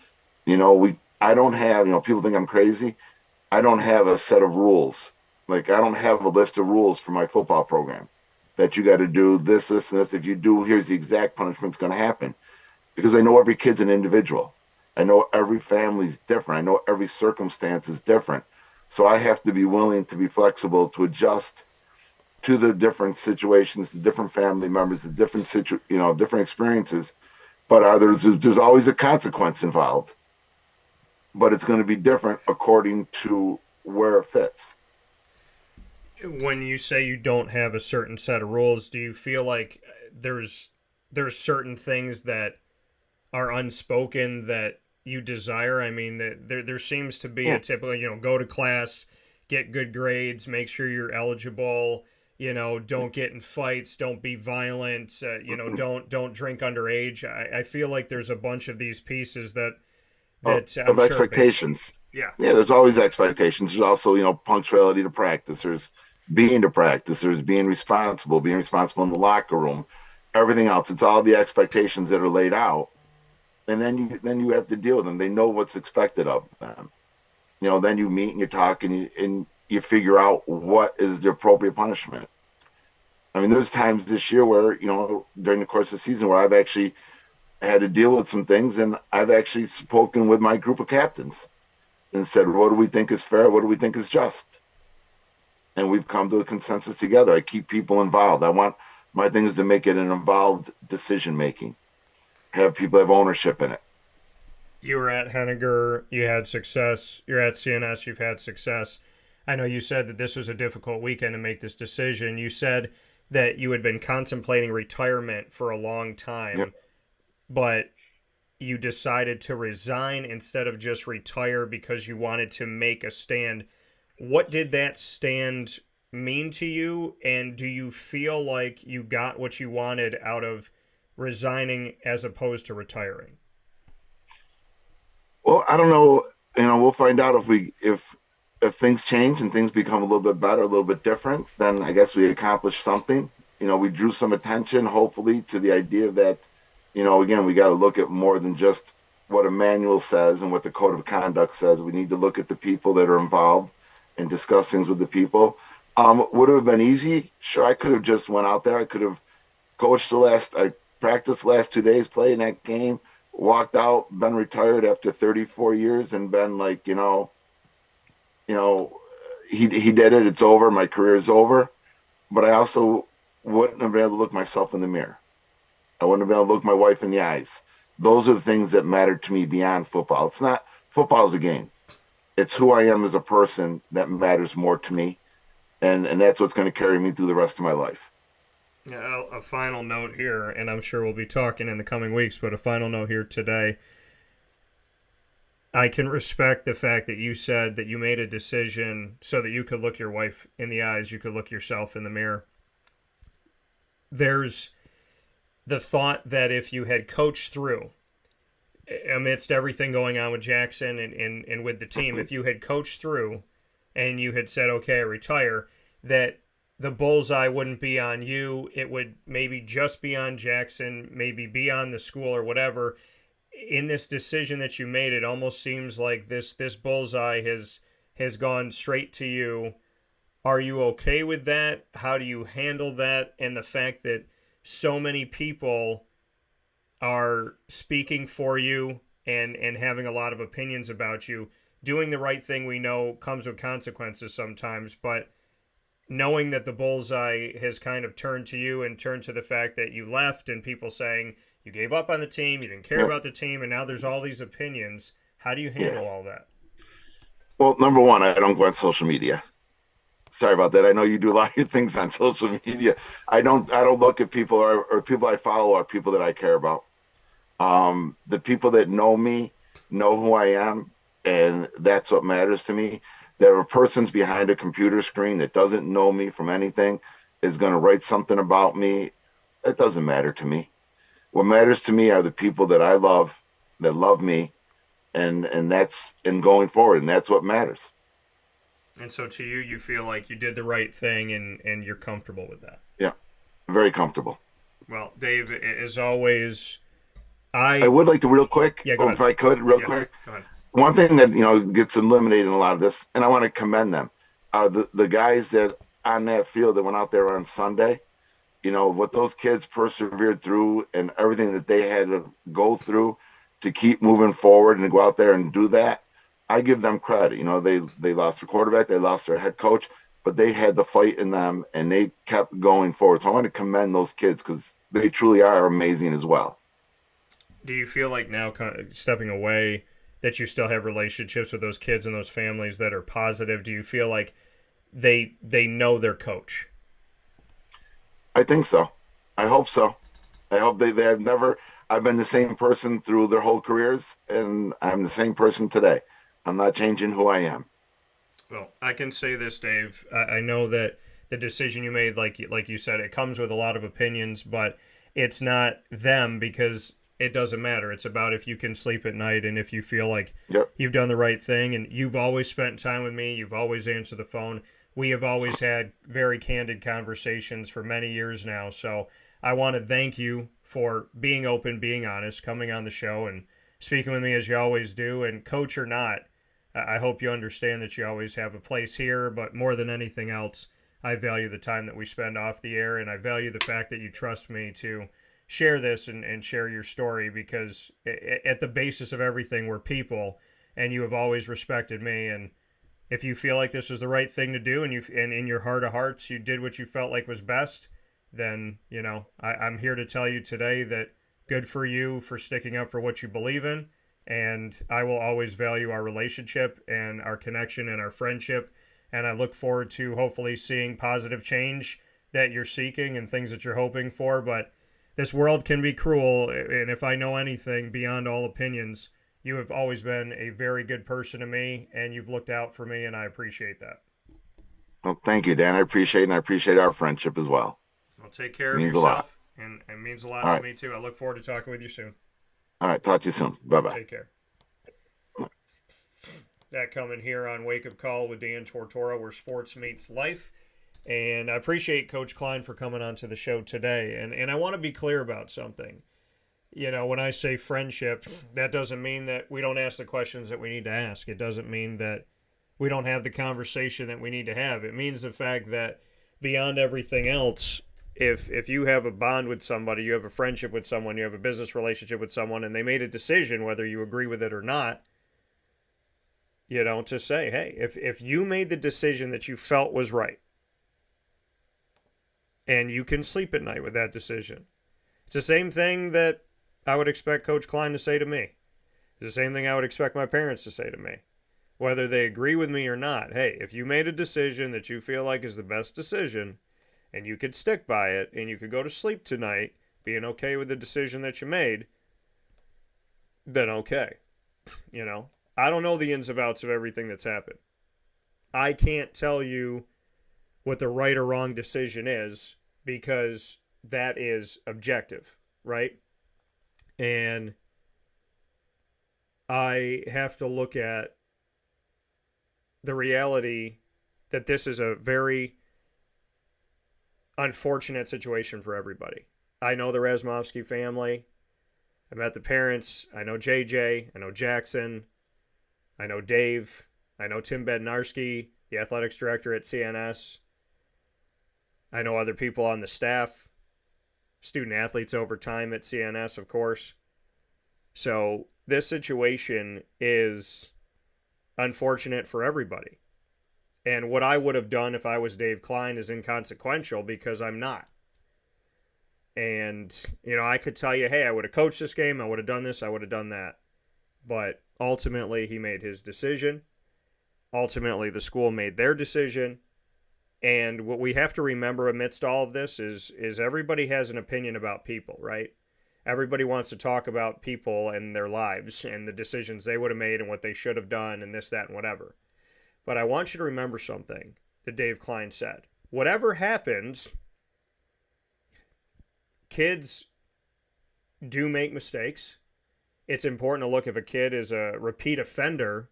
I don't have, people think I'm crazy. I don't have a set of rules. Like, I don't have a list of rules for my football program that you got to do this, this, and this. If you do, here's the exact punishment that's going to happen. Because I know every kid's an individual. I know every family's different. I know every circumstance is different. So I have to be willing to be flexible to adjust to the different situations, the different family members, the different different experiences. But there's always a consequence involved. But it's going to be different according to where it fits. When you say you don't have a certain set of rules, do you feel like there's certain things that are unspoken that you desire? I mean, there seems to be a typical, go to class, get good grades, make sure you're eligible, don't get in fights, don't be violent, don't drink underage. I feel like there's a bunch of these pieces that of expectations. Yeah, there's always expectations. There's also, punctuality to practice. There's being to practice. There's being responsible in the locker room, everything else. It's all the expectations that are laid out. And then you have to deal with them. They know what's expected of them. Then you meet and you talk and you figure out what is the appropriate punishment. I mean, there's times this year where, during the course of the season where I've actually had to deal with some things, and I've actually spoken with my group of captains and said, what do we think is fair? What do we think is just? And we've come to a consensus together. I keep people involved. My thing is to make it an involved decision making, have people have ownership in it. You were at Henniger, you had success. You're at CNS, you've had success. I know you said that this was a difficult weekend to make this decision. You said that you had been contemplating retirement for a long time, Yep. but you decided to resign instead of just retire because you wanted to make a stand. What did that stand mean to you? And do you feel like you got what you wanted out of resigning as opposed to retiring? Well, I don't know. We'll find out if things change and things become a little bit better, a little bit different. Then I guess we accomplished something. We drew some attention, hopefully, to the idea that, again, we got to look at more than just what a manual says and what the code of conduct says. We need to look at the people that are involved and discuss things with the people. Would it have been easy? Sure, I could have just went out there. I could have coached I practiced the last 2 days, played in that game, walked out, been retired after 34 years, and been like, he did it. It's over. My career is over. But I also wouldn't have been able to look myself in the mirror. I wouldn't have been able to look my wife in the eyes. Those are the things that matter to me beyond football. It's not football is a game. It's who I am as a person that matters more to me. And that's what's going to carry me through the rest of my life. Yeah, a final note here, and I'm sure we'll be talking in the coming weeks, but a final note here today. I can respect the fact that you said that you made a decision so that you could look your wife in the eyes, you could look yourself in the mirror. There's the thought that if you had coached through, amidst everything going on with Jackson and with the team, if you had coached through and you had said, okay, I retire, that the bullseye wouldn't be on you. It would maybe just be on Jackson, maybe be on the school or whatever. In this decision that you made, it almost seems like this bullseye has gone straight to you. Are you okay with that? How do you handle that? And the fact that so many people are speaking for you and having a lot of opinions about you. Doing the right thing, we know, comes with consequences sometimes, but knowing that the bullseye has kind of turned to you and turned to the fact that you left and people saying you gave up on the team, you didn't care about the team, and now there's all these opinions. How do you handle all that? Well, number one, I don't go on social media. Sorry about that. I know you do a lot of your things on social media. I don't look at people or people I follow are people that I care about. The people that know me know who I am, and that's what matters to me. There are persons behind a computer screen that doesn't know me from anything, is going to write something about me. That doesn't matter to me. What matters to me are the people that I love, that love me, and that's in going forward, and that's what matters. And so to you, you feel like you did the right thing and you're comfortable with that? Yeah, very comfortable. Well, Dave, as always, I would like to real quick, if I could, real quick. Go ahead. One thing that gets eliminated in a lot of this, and I want to commend them, the guys that on that field that went out there on Sunday, what those kids persevered through and everything that they had to go through to keep moving forward and go out there and do that. I give them credit. They lost their quarterback, they lost their head coach, but they had the fight in them and they kept going forward. So I want to commend those kids because they truly are amazing as well. Do you feel like now, stepping away, that you still have relationships with those kids and those families that are positive? Do you feel like they know their coach? I think so. I hope so. I hope they have never. I've been the same person through their whole careers, and I'm the same person today. I'm not changing who I am. Well, I can say this, Dave. I know that the decision you made, like you said, it comes with a lot of opinions, but it's not them because it doesn't matter. It's about if you can sleep at night and if you feel like you've done the right thing. And you've always spent time with me. You've always answered the phone. We have always had very candid conversations for many years now. So I want to thank you for being open, being honest, coming on the show and speaking with me as you always do. And coach or not, I hope you understand that you always have a place here. But more than anything else, I value the time that we spend off the air, and I value the fact that you trust me to share this and share your story, because at the basis of everything, we're people, and you have always respected me. And if you feel like this was the right thing to do, and in your heart of hearts you did what you felt like was best, then, you know, I'm here to tell you today that good for you for sticking up for what you believe in. And I will always value our relationship and our connection and our friendship. And I look forward to hopefully seeing positive change that you're seeking and things that you're hoping for. But this world can be cruel. And if I know anything beyond all opinions, you have always been a very good person to me, and you've looked out for me, and I appreciate that. Well, thank you, Dan. I appreciate it, and I appreciate our friendship as well. Well, take care of Means yourself. a lot. And it means a lot All to right. me, too. I look forward to talking with you soon. All right. Talk to you soon. Bye-bye. Take care. That coming here on Wake Up Call with Dan Tortora, where sports meets life. And I appreciate Coach Kline for coming on to the show today. And I want to be clear about something. You know, when I say friendship, that doesn't mean that we don't ask the questions that we need to ask. It doesn't mean that we don't have the conversation that we need to have. It means the fact that beyond everything else, if you have a bond with somebody, you have a friendship with someone, you have a business relationship with someone, and they made a decision, whether you agree with it or not, you know, to say, hey, if you made the decision that you felt was right, and you can sleep at night with that decision, it's the same thing that I would expect Coach Kline to say to me. It's the same thing I would expect my parents to say to me. Whether they agree with me or not, hey, if you made a decision that you feel like is the best decision, and you could stick by it, and you could go to sleep tonight being okay with the decision that you made, then okay. You know, I don't know the ins and outs of everything that's happened. I can't tell you what the right or wrong decision is, because that is objective, right? And I have to look at the reality that this is a very unfortunate situation for everybody. I know the Razmovsky family. I met the parents. I know JJ. I know Jackson. I know Dave. I know Tim Bednarski, the athletics director at CNS. I know other people on the staff, student athletes over time at CNS, of course. So this situation is unfortunate for everybody. And what I would have done if I was Dave Kline is inconsequential, because I'm not. And, you know, I could tell you, hey, I would have coached this game, I would have done this, I would have done that. But ultimately, he made his decision. Ultimately, the school made their decision. And what we have to remember amidst all of this is everybody has an opinion about people, right? Everybody wants to talk about people and their lives and the decisions they would have made and what they should have done and this, that, and whatever. But I want you to remember something that Dave Kline said. Whatever happens, kids do make mistakes. It's important to look if a kid is a repeat offender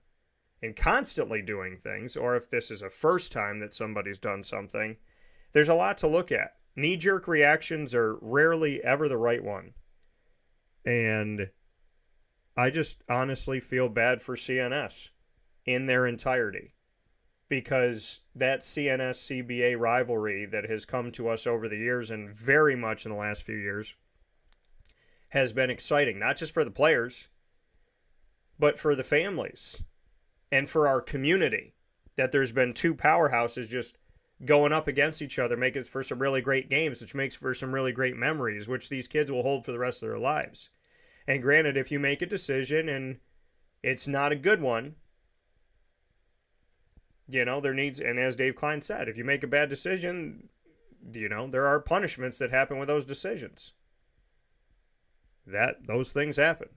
and constantly doing things, or if this is a first time that somebody's done something. There's a lot to look at. Knee-jerk reactions are rarely ever the right one. And I just honestly feel bad for CNS in their entirety, because that CNS-CBA rivalry that has come to us over the years, and very much in the last few years, has been exciting, not just for the players, but for the families and for our community, that there's been two powerhouses just going up against each other, making for some really great games, which makes for some really great memories, which these kids will hold for the rest of their lives. And granted, if you make a decision and it's not a good one, you know, there needs, and as Dave Kline said, if you make a bad decision, you know, there are punishments that happen with those decisions. Those things happen.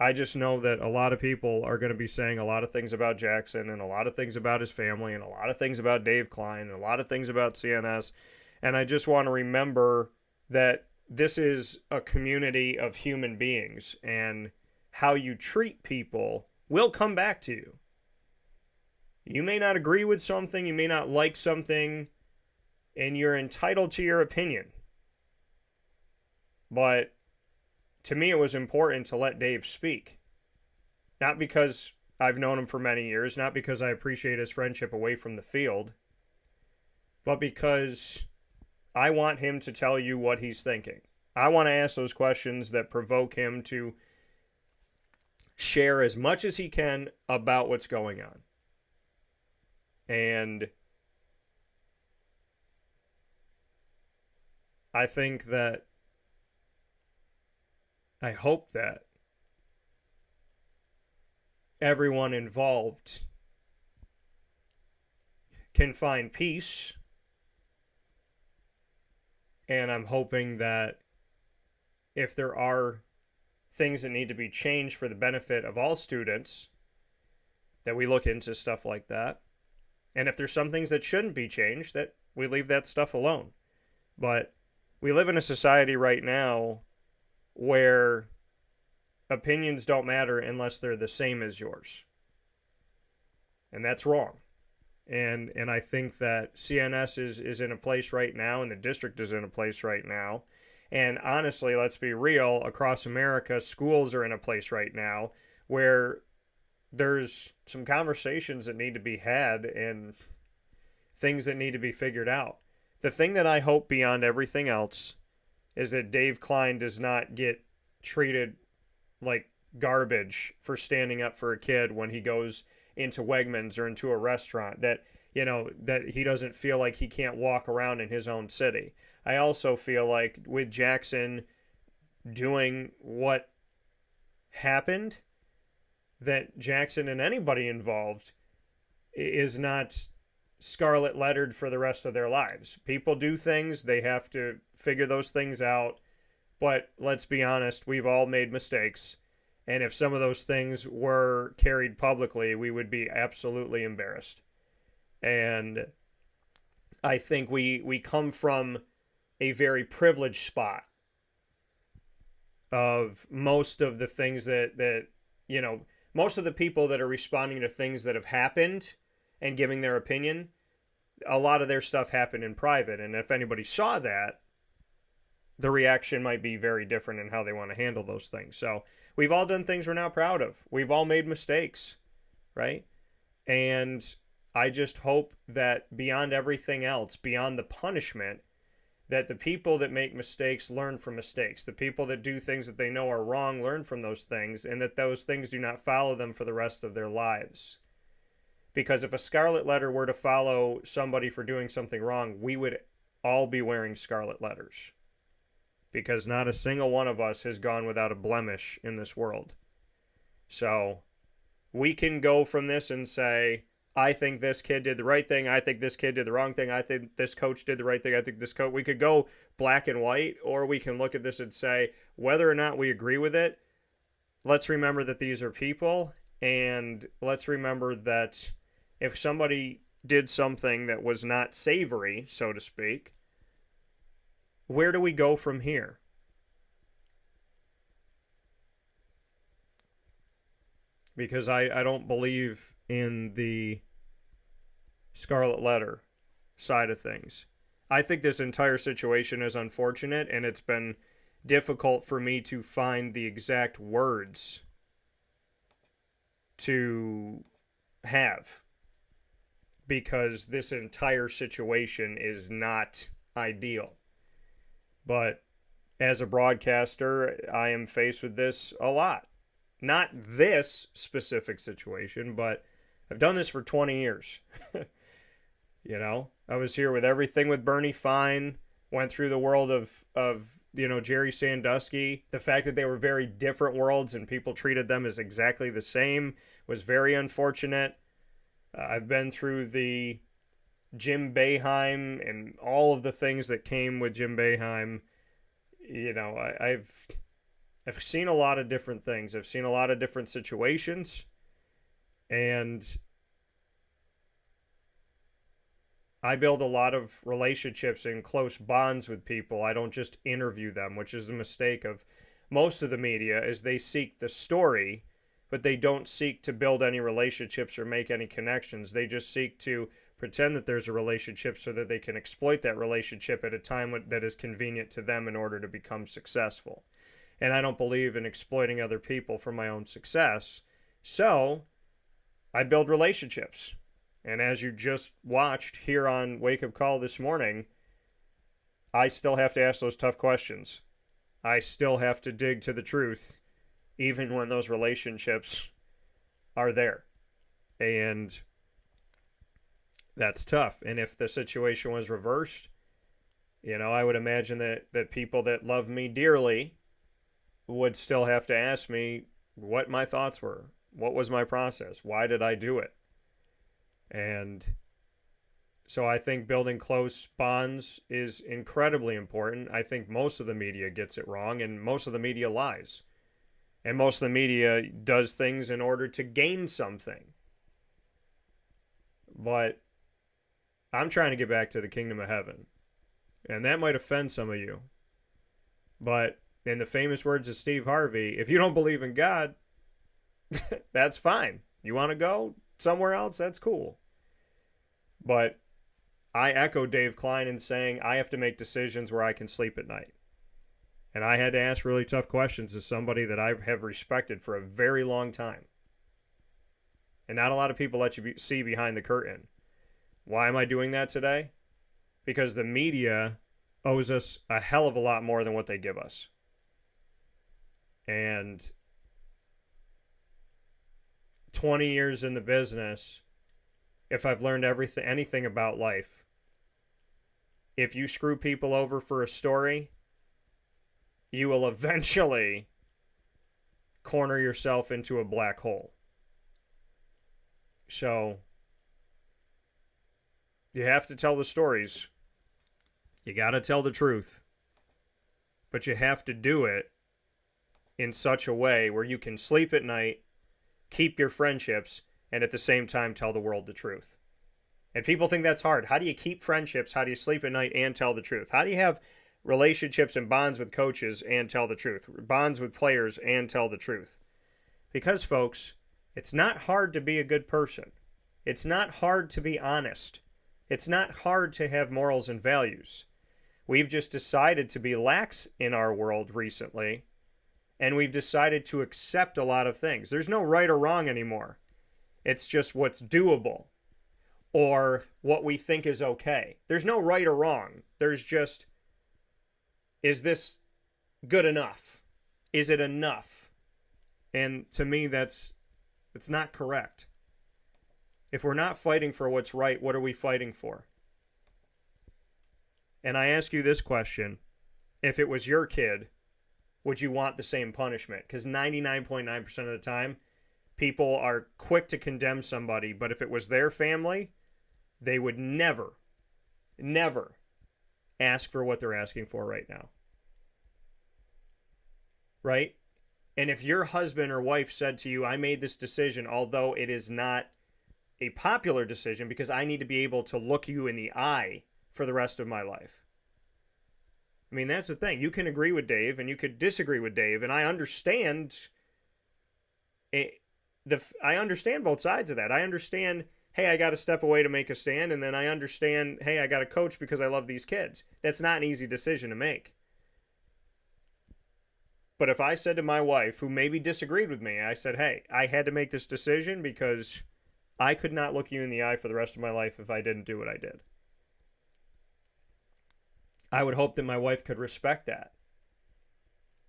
I just know that a lot of people are going to be saying a lot of things about Jackson and a lot of things about his family and a lot of things about Dave Kline and a lot of things about CNS. And I just want to remember that this is a community of human beings, and how you treat people will come back to you. You may not agree with something, you may not like something, and you're entitled to your opinion. But to me, it was important to let Dave speak. Not because I've known him for many years, not because I appreciate his friendship away from the field, but because I want him to tell you what he's thinking. I want to ask those questions that provoke him to share as much as he can about what's going on. And I think that, I hope that everyone involved can find peace. And I'm hoping that if there are things that need to be changed for the benefit of all students, that we look into stuff like that. And if there's some things that shouldn't be changed, that we leave that stuff alone. But we live in a society right now where opinions don't matter unless they're the same as yours. And that's wrong. And I think that CNS is in a place right now, and the district is in a place right now. And honestly, let's be real, across America, schools are in a place right now where there's some conversations that need to be had and things that need to be figured out. The thing that I hope beyond everything else is that Dave Kline does not get treated like garbage for standing up for a kid when he goes into Wegmans or into a restaurant, that, you know, that he doesn't feel like he can't walk around in his own city. I also feel like with Jackson doing what happened, that Jackson and anybody involved is not scarlet lettered for the rest of their lives. People do things, they have to figure those things out, but let's be honest, we've all made mistakes. And if some of those things were carried publicly, we would be absolutely embarrassed. And I think we come from a very privileged spot of most of the things that you know, most of the people that are responding to things that have happened and giving their opinion, a lot of their stuff happened in private. And if anybody saw that, the reaction might be very different in how they want to handle those things. So we've all done things we're not proud of. We've all made mistakes, right? And I just hope that beyond everything else, beyond the punishment, that the people that make mistakes learn from mistakes. The people that do things that they know are wrong learn from those things, and that those things do not follow them for the rest of their lives. Because if a scarlet letter were to follow somebody for doing something wrong, we would all be wearing scarlet letters. Because not a single one of us has gone without a blemish in this world. So we can go from this and say, I think this kid did the right thing, I think this kid did the wrong thing, I think this coach did the right thing, I think this coach... We could go black and white, or we can look at this and say, whether or not we agree with it, let's remember that these are people, and let's remember that if somebody did something that was not savory, so to speak, where do we go from here? Because I don't believe in the scarlet letter side of things. I think this entire situation is unfortunate, and it's been difficult for me to find the exact words to have, because this entire situation is not ideal. But as a broadcaster, I am faced with this a lot. Not this specific situation, but I've done this for 20 years. You know, I was here with everything with Bernie Fine, went through the world of Jerry Sandusky. The fact that they were very different worlds and people treated them as exactly the same was very unfortunate. I've been through the Jim Boeheim and all of the things that came with Jim Boeheim. You know, I've seen a lot of different things. I've seen a lot of different situations, and I build a lot of relationships and close bonds with people. I don't just interview them, which is the mistake of most of the media, is they seek the story, but they don't seek to build any relationships or make any connections. They just seek to pretend that there's a relationship so that they can exploit that relationship at a time that is convenient to them in order to become successful. And I don't believe in exploiting other people for my own success. So I build relationships. And as you just watched here on Wake Up Call this morning, I still have to ask those tough questions. I still have to dig to the truth, even when those relationships are there. And that's tough. And if the situation was reversed, I would imagine that people that love me dearly would still have to ask me what my thoughts were. What was my process? Why did I do it? And so I think building close bonds is incredibly important. I think most of the media gets it wrong, and most of the media lies. And most of the media does things in order to gain something. But I'm trying to get back to the kingdom of heaven. And that might offend some of you. But in the famous words of Steve Harvey, if you don't believe in God, that's fine. You want to go somewhere else? That's cool. But I echo Dave Kline in saying I have to make decisions where I can sleep at night. And I had to ask really tough questions as somebody that I have respected for a very long time. And not a lot of people let you see behind the curtain. Why am I doing that today? Because the media owes us a hell of a lot more than what they give us. And 20 years in the business, if I've learned anything about life, if you screw people over for a story, you will eventually corner yourself into a black hole. So you have to tell the stories. You got to tell the truth. But you have to do it in such a way where you can sleep at night, keep your friendships, and at the same time tell the world the truth. And people think that's hard. How do you keep friendships? How do you sleep at night and tell the truth? How do you have relationships and bonds with coaches and tell the truth? Bonds with players and tell the truth? Because, folks, it's not hard to be a good person. It's not hard to be honest. It's not hard to have morals and values. We've just decided to be lax in our world recently, and we've decided to accept a lot of things. There's no right or wrong anymore. It's just what's doable or what we think is okay. There's no right or wrong. There's just, is this good enough? Is it enough? And to me, it's not correct. If we're not fighting for what's right, what are we fighting for? And I ask you this question. If it was your kid, would you want the same punishment? Because 99.9% of the time, people are quick to condemn somebody, but if it was their family, they would never ask for what they're asking for right now. Right? And if your husband or wife said to you, I made this decision, although it is not a popular decision because I need to be able to look you in the eye for the rest of my life. I mean, that's the thing. You can agree with Dave and you could disagree with Dave, and I understand I understand both sides of that. I understand, hey, I got to step away to make a stand, and then I understand, hey, I got to coach because I love these kids. That's not an easy decision to make. But if I said to my wife, who maybe disagreed with me, I said, hey, I had to make this decision because I could not look you in the eye for the rest of my life if I didn't do what I did. I would hope that my wife could respect that.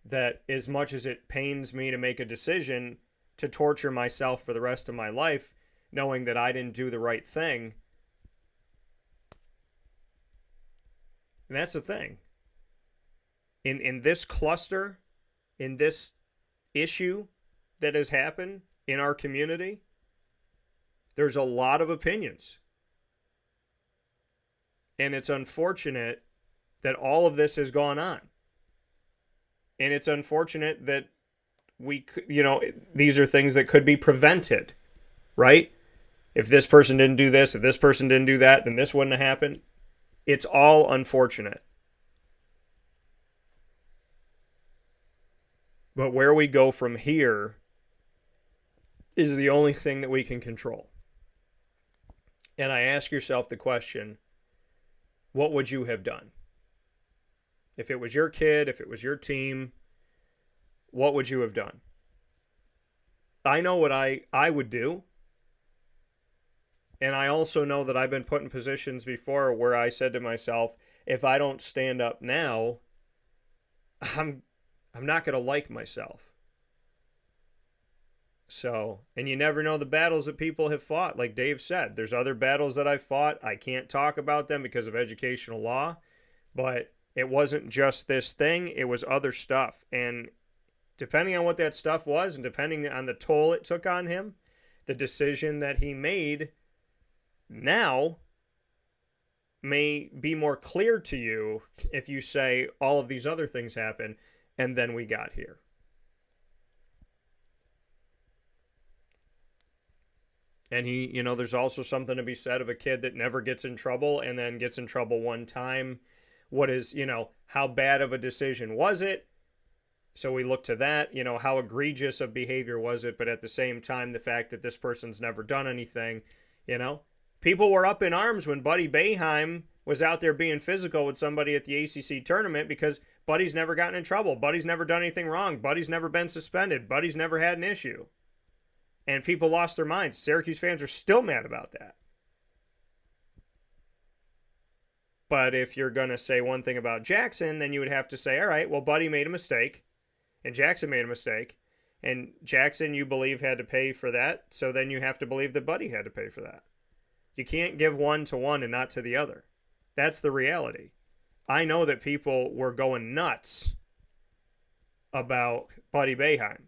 That as much as it pains me to make a decision to torture myself for the rest of my life, knowing that I didn't do the right thing. And that's the thing. In this cluster, in this issue that has happened in our community, there's a lot of opinions. And it's unfortunate that all of this has gone on. And it's unfortunate that these are things that could be prevented, right? If this person didn't do this, if this person didn't do that, then this wouldn't have happened. It's all unfortunate. But where we go from here is the only thing that we can control. And I ask yourself the question, what would you have done? If it was your kid, if it was your team, what would you have done? I know what I would do. And I also know that I've been put in positions before where I said to myself, if I don't stand up now, I'm not going to like myself. So, and you never know the battles that people have fought. Like Dave said, there's other battles that I've fought. I can't talk about them because of educational law, but it wasn't just this thing. It was other stuff. And depending on what that stuff was and depending on the toll it took on him, the decision that he made now may be more clear to you if you say all of these other things happen and then we got here. And he, you know, there's also something to be said of a kid that never gets in trouble and then gets in trouble one time. What is, you know, how bad of a decision was it? So we look to that, you know, how egregious of behavior was it? But at the same time, the fact that this person's never done anything, you know, people were up in arms when Buddy Boeheim was out there being physical with somebody at the ACC tournament because Buddy's never gotten in trouble. Buddy's never done anything wrong. Buddy's never been suspended. Buddy's never had an issue. And people lost their minds. Syracuse fans are still mad about that. But if you're going to say one thing about Jackson, then you would have to say, all right, well, Buddy made a mistake, and Jackson made a mistake, and Jackson, you believe, had to pay for that, so then you have to believe that Buddy had to pay for that. You can't give one to one and not to the other. That's the reality. I know that people were going nuts about Buddy Boeheim.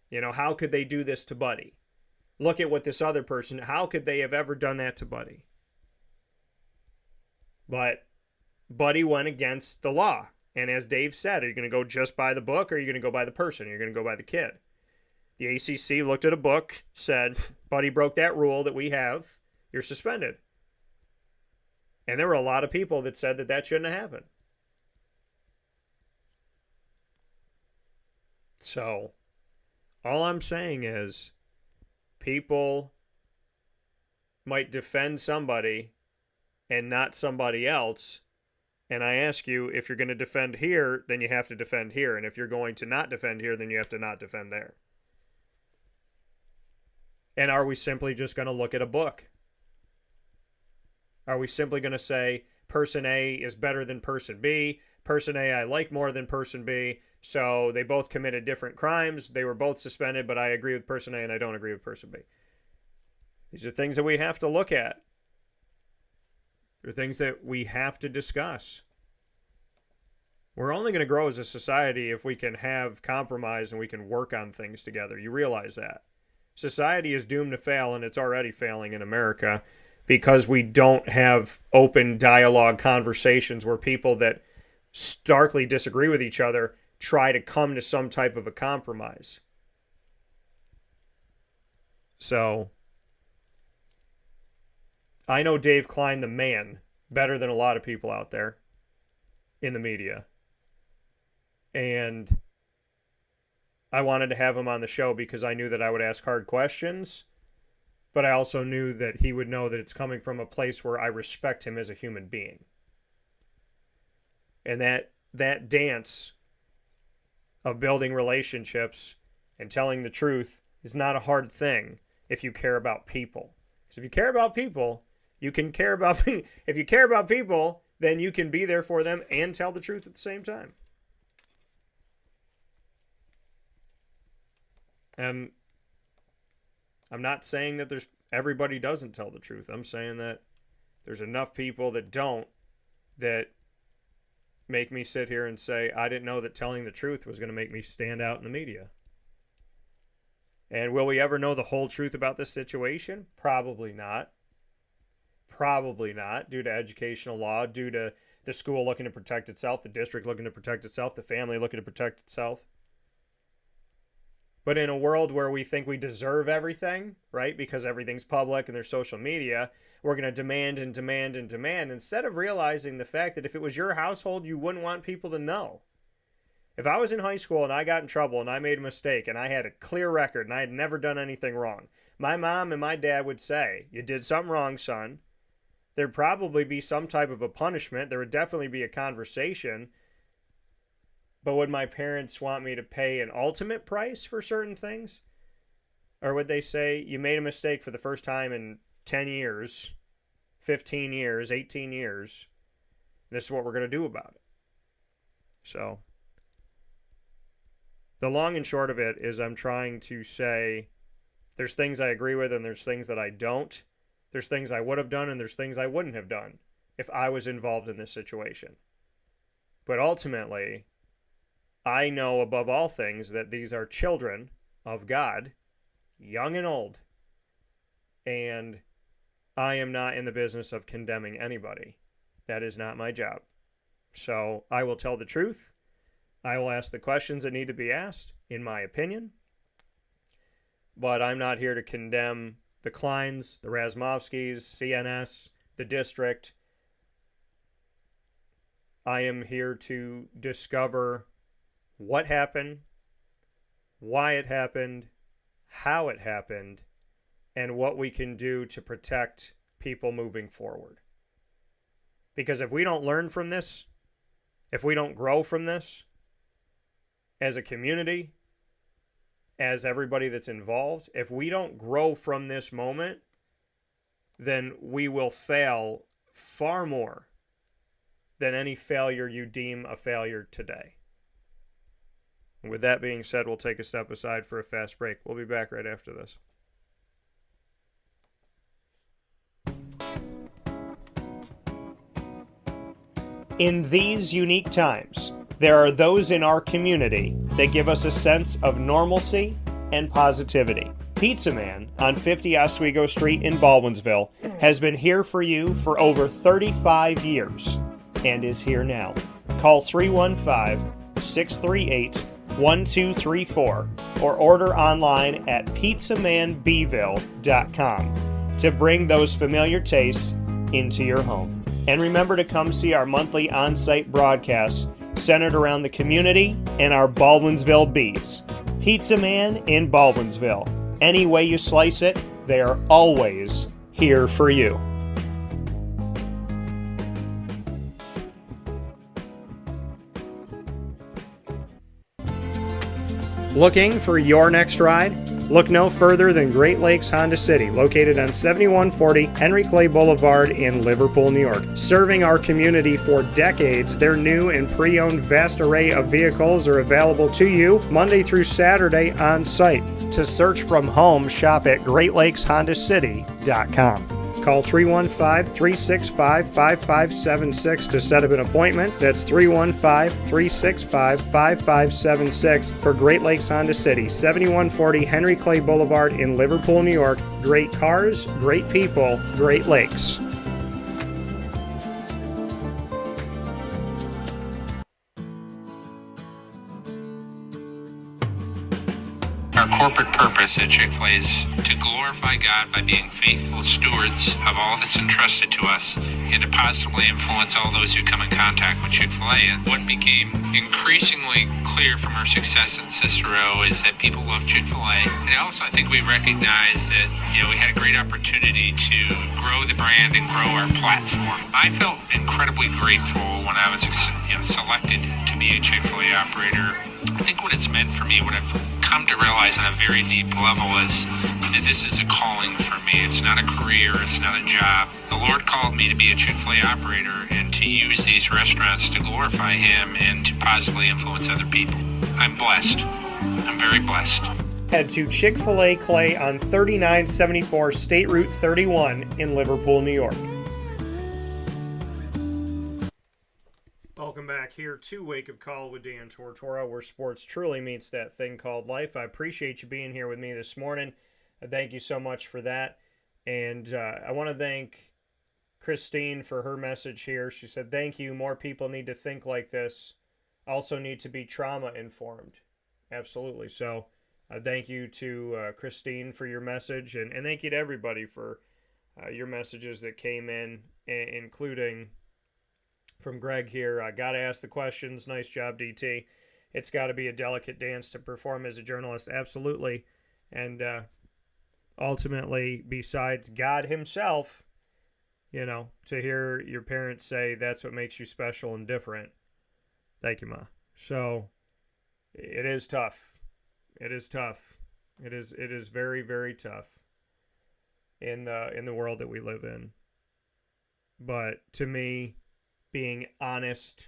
You know, how could they do this to Buddy? Look at what this other person, how could they have ever done that to Buddy? But Buddy went against the law. And as Dave said, are you going to go just by the book or are you going to go by the person? You're going to go by the kid. The ACC looked at a book, said, Buddy broke that rule that we have, you're suspended. And there were a lot of people that said that that shouldn't have happened. So, all I'm saying is people might defend somebody and not somebody else. And I ask you, if you're going to defend here, then you have to defend here. And if you're going to not defend here, then you have to not defend there. And are we simply just going to look at a book? Are we simply going to say person A is better than person B? Person A I like more than person B. So they both committed different crimes. They were both suspended, but I agree with person A and I don't agree with person B. These are things that we have to look at. They're things that we have to discuss. We're only going to grow as a society if we can have compromise and we can work on things together. You realize that. Society is doomed to fail, and it's already failing in America because we don't have open dialogue conversations where people that starkly disagree with each other try to come to some type of a compromise. So, I know Dave Kline, the man, better than a lot of people out there in the media. And I wanted to have him on the show because I knew that I would ask hard questions, but I also knew that he would know that it's coming from a place where I respect him as a human being. And that dance of building relationships and telling the truth is not a hard thing if you care about people. Because if you care about people, you can care about if you care about people, then you can be there for them and tell the truth at the same time. And I'm not saying that everybody doesn't tell the truth. I'm saying that there's enough people that don't, that make me sit here and say, I didn't know that telling the truth was going to make me stand out in the media. And will we ever know the whole truth about this situation? Probably not. Probably not, due to educational law, due to the school looking to protect itself, the district looking to protect itself, the family looking to protect itself. But in a world where we think we deserve everything, right, because everything's public and there's social media, we're going to demand and demand and demand instead of realizing the fact that if it was your household, you wouldn't want people to know. If I was in high school and I got in trouble and I made a mistake and I had a clear record and I had never done anything wrong, my mom and my dad would say, you did something wrong, son. There'd probably be some type of a punishment. There would definitely be a conversation. But would my parents want me to pay an ultimate price for certain things? Or would they say, you made a mistake for the first time in 10 years, 15 years, 18 years. This is what we're going to do about it. So the long and short of it is I'm trying to say there's things I agree with and there's things that I don't. There's things I would have done and there's things I wouldn't have done if I was involved in this situation. But ultimately, I know above all things that these are children of God, young and old. And I am not in the business of condemning anybody. That is not my job. So I will tell the truth. I will ask the questions that need to be asked, in my opinion. But I'm not here to condemn the Klines, the Razmovskis, CNS, the district. I am here to discover what happened, why it happened, how it happened, and what we can do to protect people moving forward. Because if we don't learn from this, if we don't grow from this, as a community, as everybody that's involved, if we don't grow from this moment, then we will fail far more than any failure you deem a failure today. And with that being said, we'll take a step aside for a fast break. We'll be back right after this. In these unique times, there are those in our community that give us a sense of normalcy and positivity. Pizza Man on 50 Oswego Street in Baldwinsville has been here for you for over 35 years and is here now. Call 315-638-1234 or order online at pizzamanbville.com to bring those familiar tastes into your home. And remember to come see our monthly on-site broadcasts centered around the community and our Baldwinsville Bees. Pizza Man in Baldwinsville. Any way you slice it, they are always here for you. Looking for your next ride? Look no further than Great Lakes Honda City, located on 7140 Henry Clay Boulevard in Liverpool, New York. Serving our community for decades, their new and pre-owned vast array of vehicles are available to you Monday through Saturday on site. To search from home, shop at GreatLakesHondaCity.com. Call 315-365-5576 to set up an appointment. That's 315-365-5576 for Great Lakes Honda City, 7140 Henry Clay Boulevard in Liverpool, New York. Great cars, great people, Great Lakes. Our corporate purpose at Chick-fil-A is to glorify God by being faithful stewards of all that's entrusted to us and to positively influence all those who come in contact with Chick-fil-A. And what became increasingly clear from our success in Cicero is that people love Chick-fil-A. And also I think we recognized that, we had a great opportunity to grow the brand and grow our platform. I felt incredibly grateful when I was selected to be a Chick-fil-A operator. I think what it's meant for me, what I've come to realize on a very deep level is that this is a calling for me. It's not a career. It's not a job. The Lord called me to be a Chick-fil-A operator and to use these restaurants to glorify Him and to positively influence other people. I'm blessed. I'm very blessed. Head to Chick-fil-A Clay on 3974 State Route 31 in Liverpool, New York. Welcome back here to Wake Up Call with Dan Tortora, where sports truly meets that thing called life. I appreciate you being here with me this morning. Thank you so much for that. And I want to thank Christine for her message here. She said, thank you. More people need to think like this. Also need to be trauma informed. Absolutely. So thank you to Christine for your message. And thank you to everybody for your messages that came in, including from Greg here. Got to ask the questions. Nice job, DT. It's got to be a delicate dance to perform as a journalist. Absolutely. And ultimately, besides God himself, to hear your parents say that's what makes you special and different. Thank you, Ma. So it is tough. It is tough. It is very, very tough. in the world that we live in. But to me, being honest,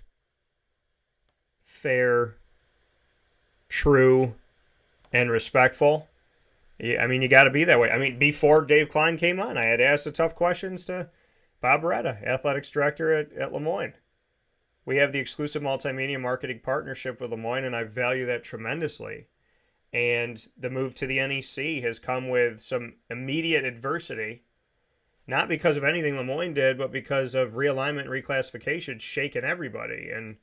fair, true, and respectful, I mean, you got to be that way. I mean, before Dave Kline came on, I had asked the tough questions to Bob Beretta, athletics director at LeMoyne. We have the exclusive multimedia marketing partnership with LeMoyne, and I value that tremendously. And the move to the NEC has come with some immediate adversity, not because of anything LeMoyne did, but because of realignment and reclassification shaking everybody. And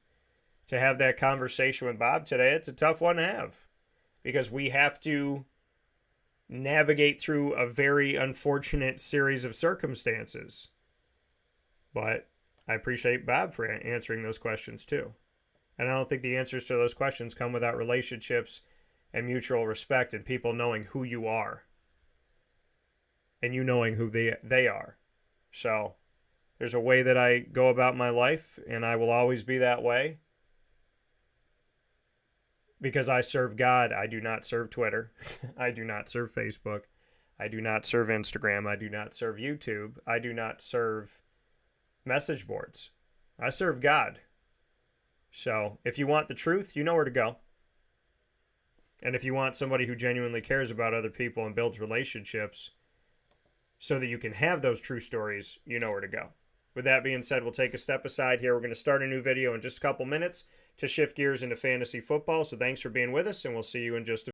to have that conversation with Bob today, it's a tough one to have, because we have to navigate through a very unfortunate series of circumstances. But I appreciate Bob for answering those questions too. And I don't think the answers to those questions come without relationships and mutual respect and people knowing who you are and you knowing who they are. So there's a way that I go about my life, and I will always be that way because I serve God. I do not serve Twitter. I do not serve Facebook. I do not serve Instagram. I do not serve YouTube. I do not serve message boards. I serve God. So if you want the truth, you know where to go. And if you want somebody who genuinely cares about other people and builds relationships so that you can have those true stories, you know where to go. With that being said, we'll take a step aside here. We're going to start a new video in just a couple minutes to shift gears into fantasy football. So thanks for being with us, and we'll see you in just a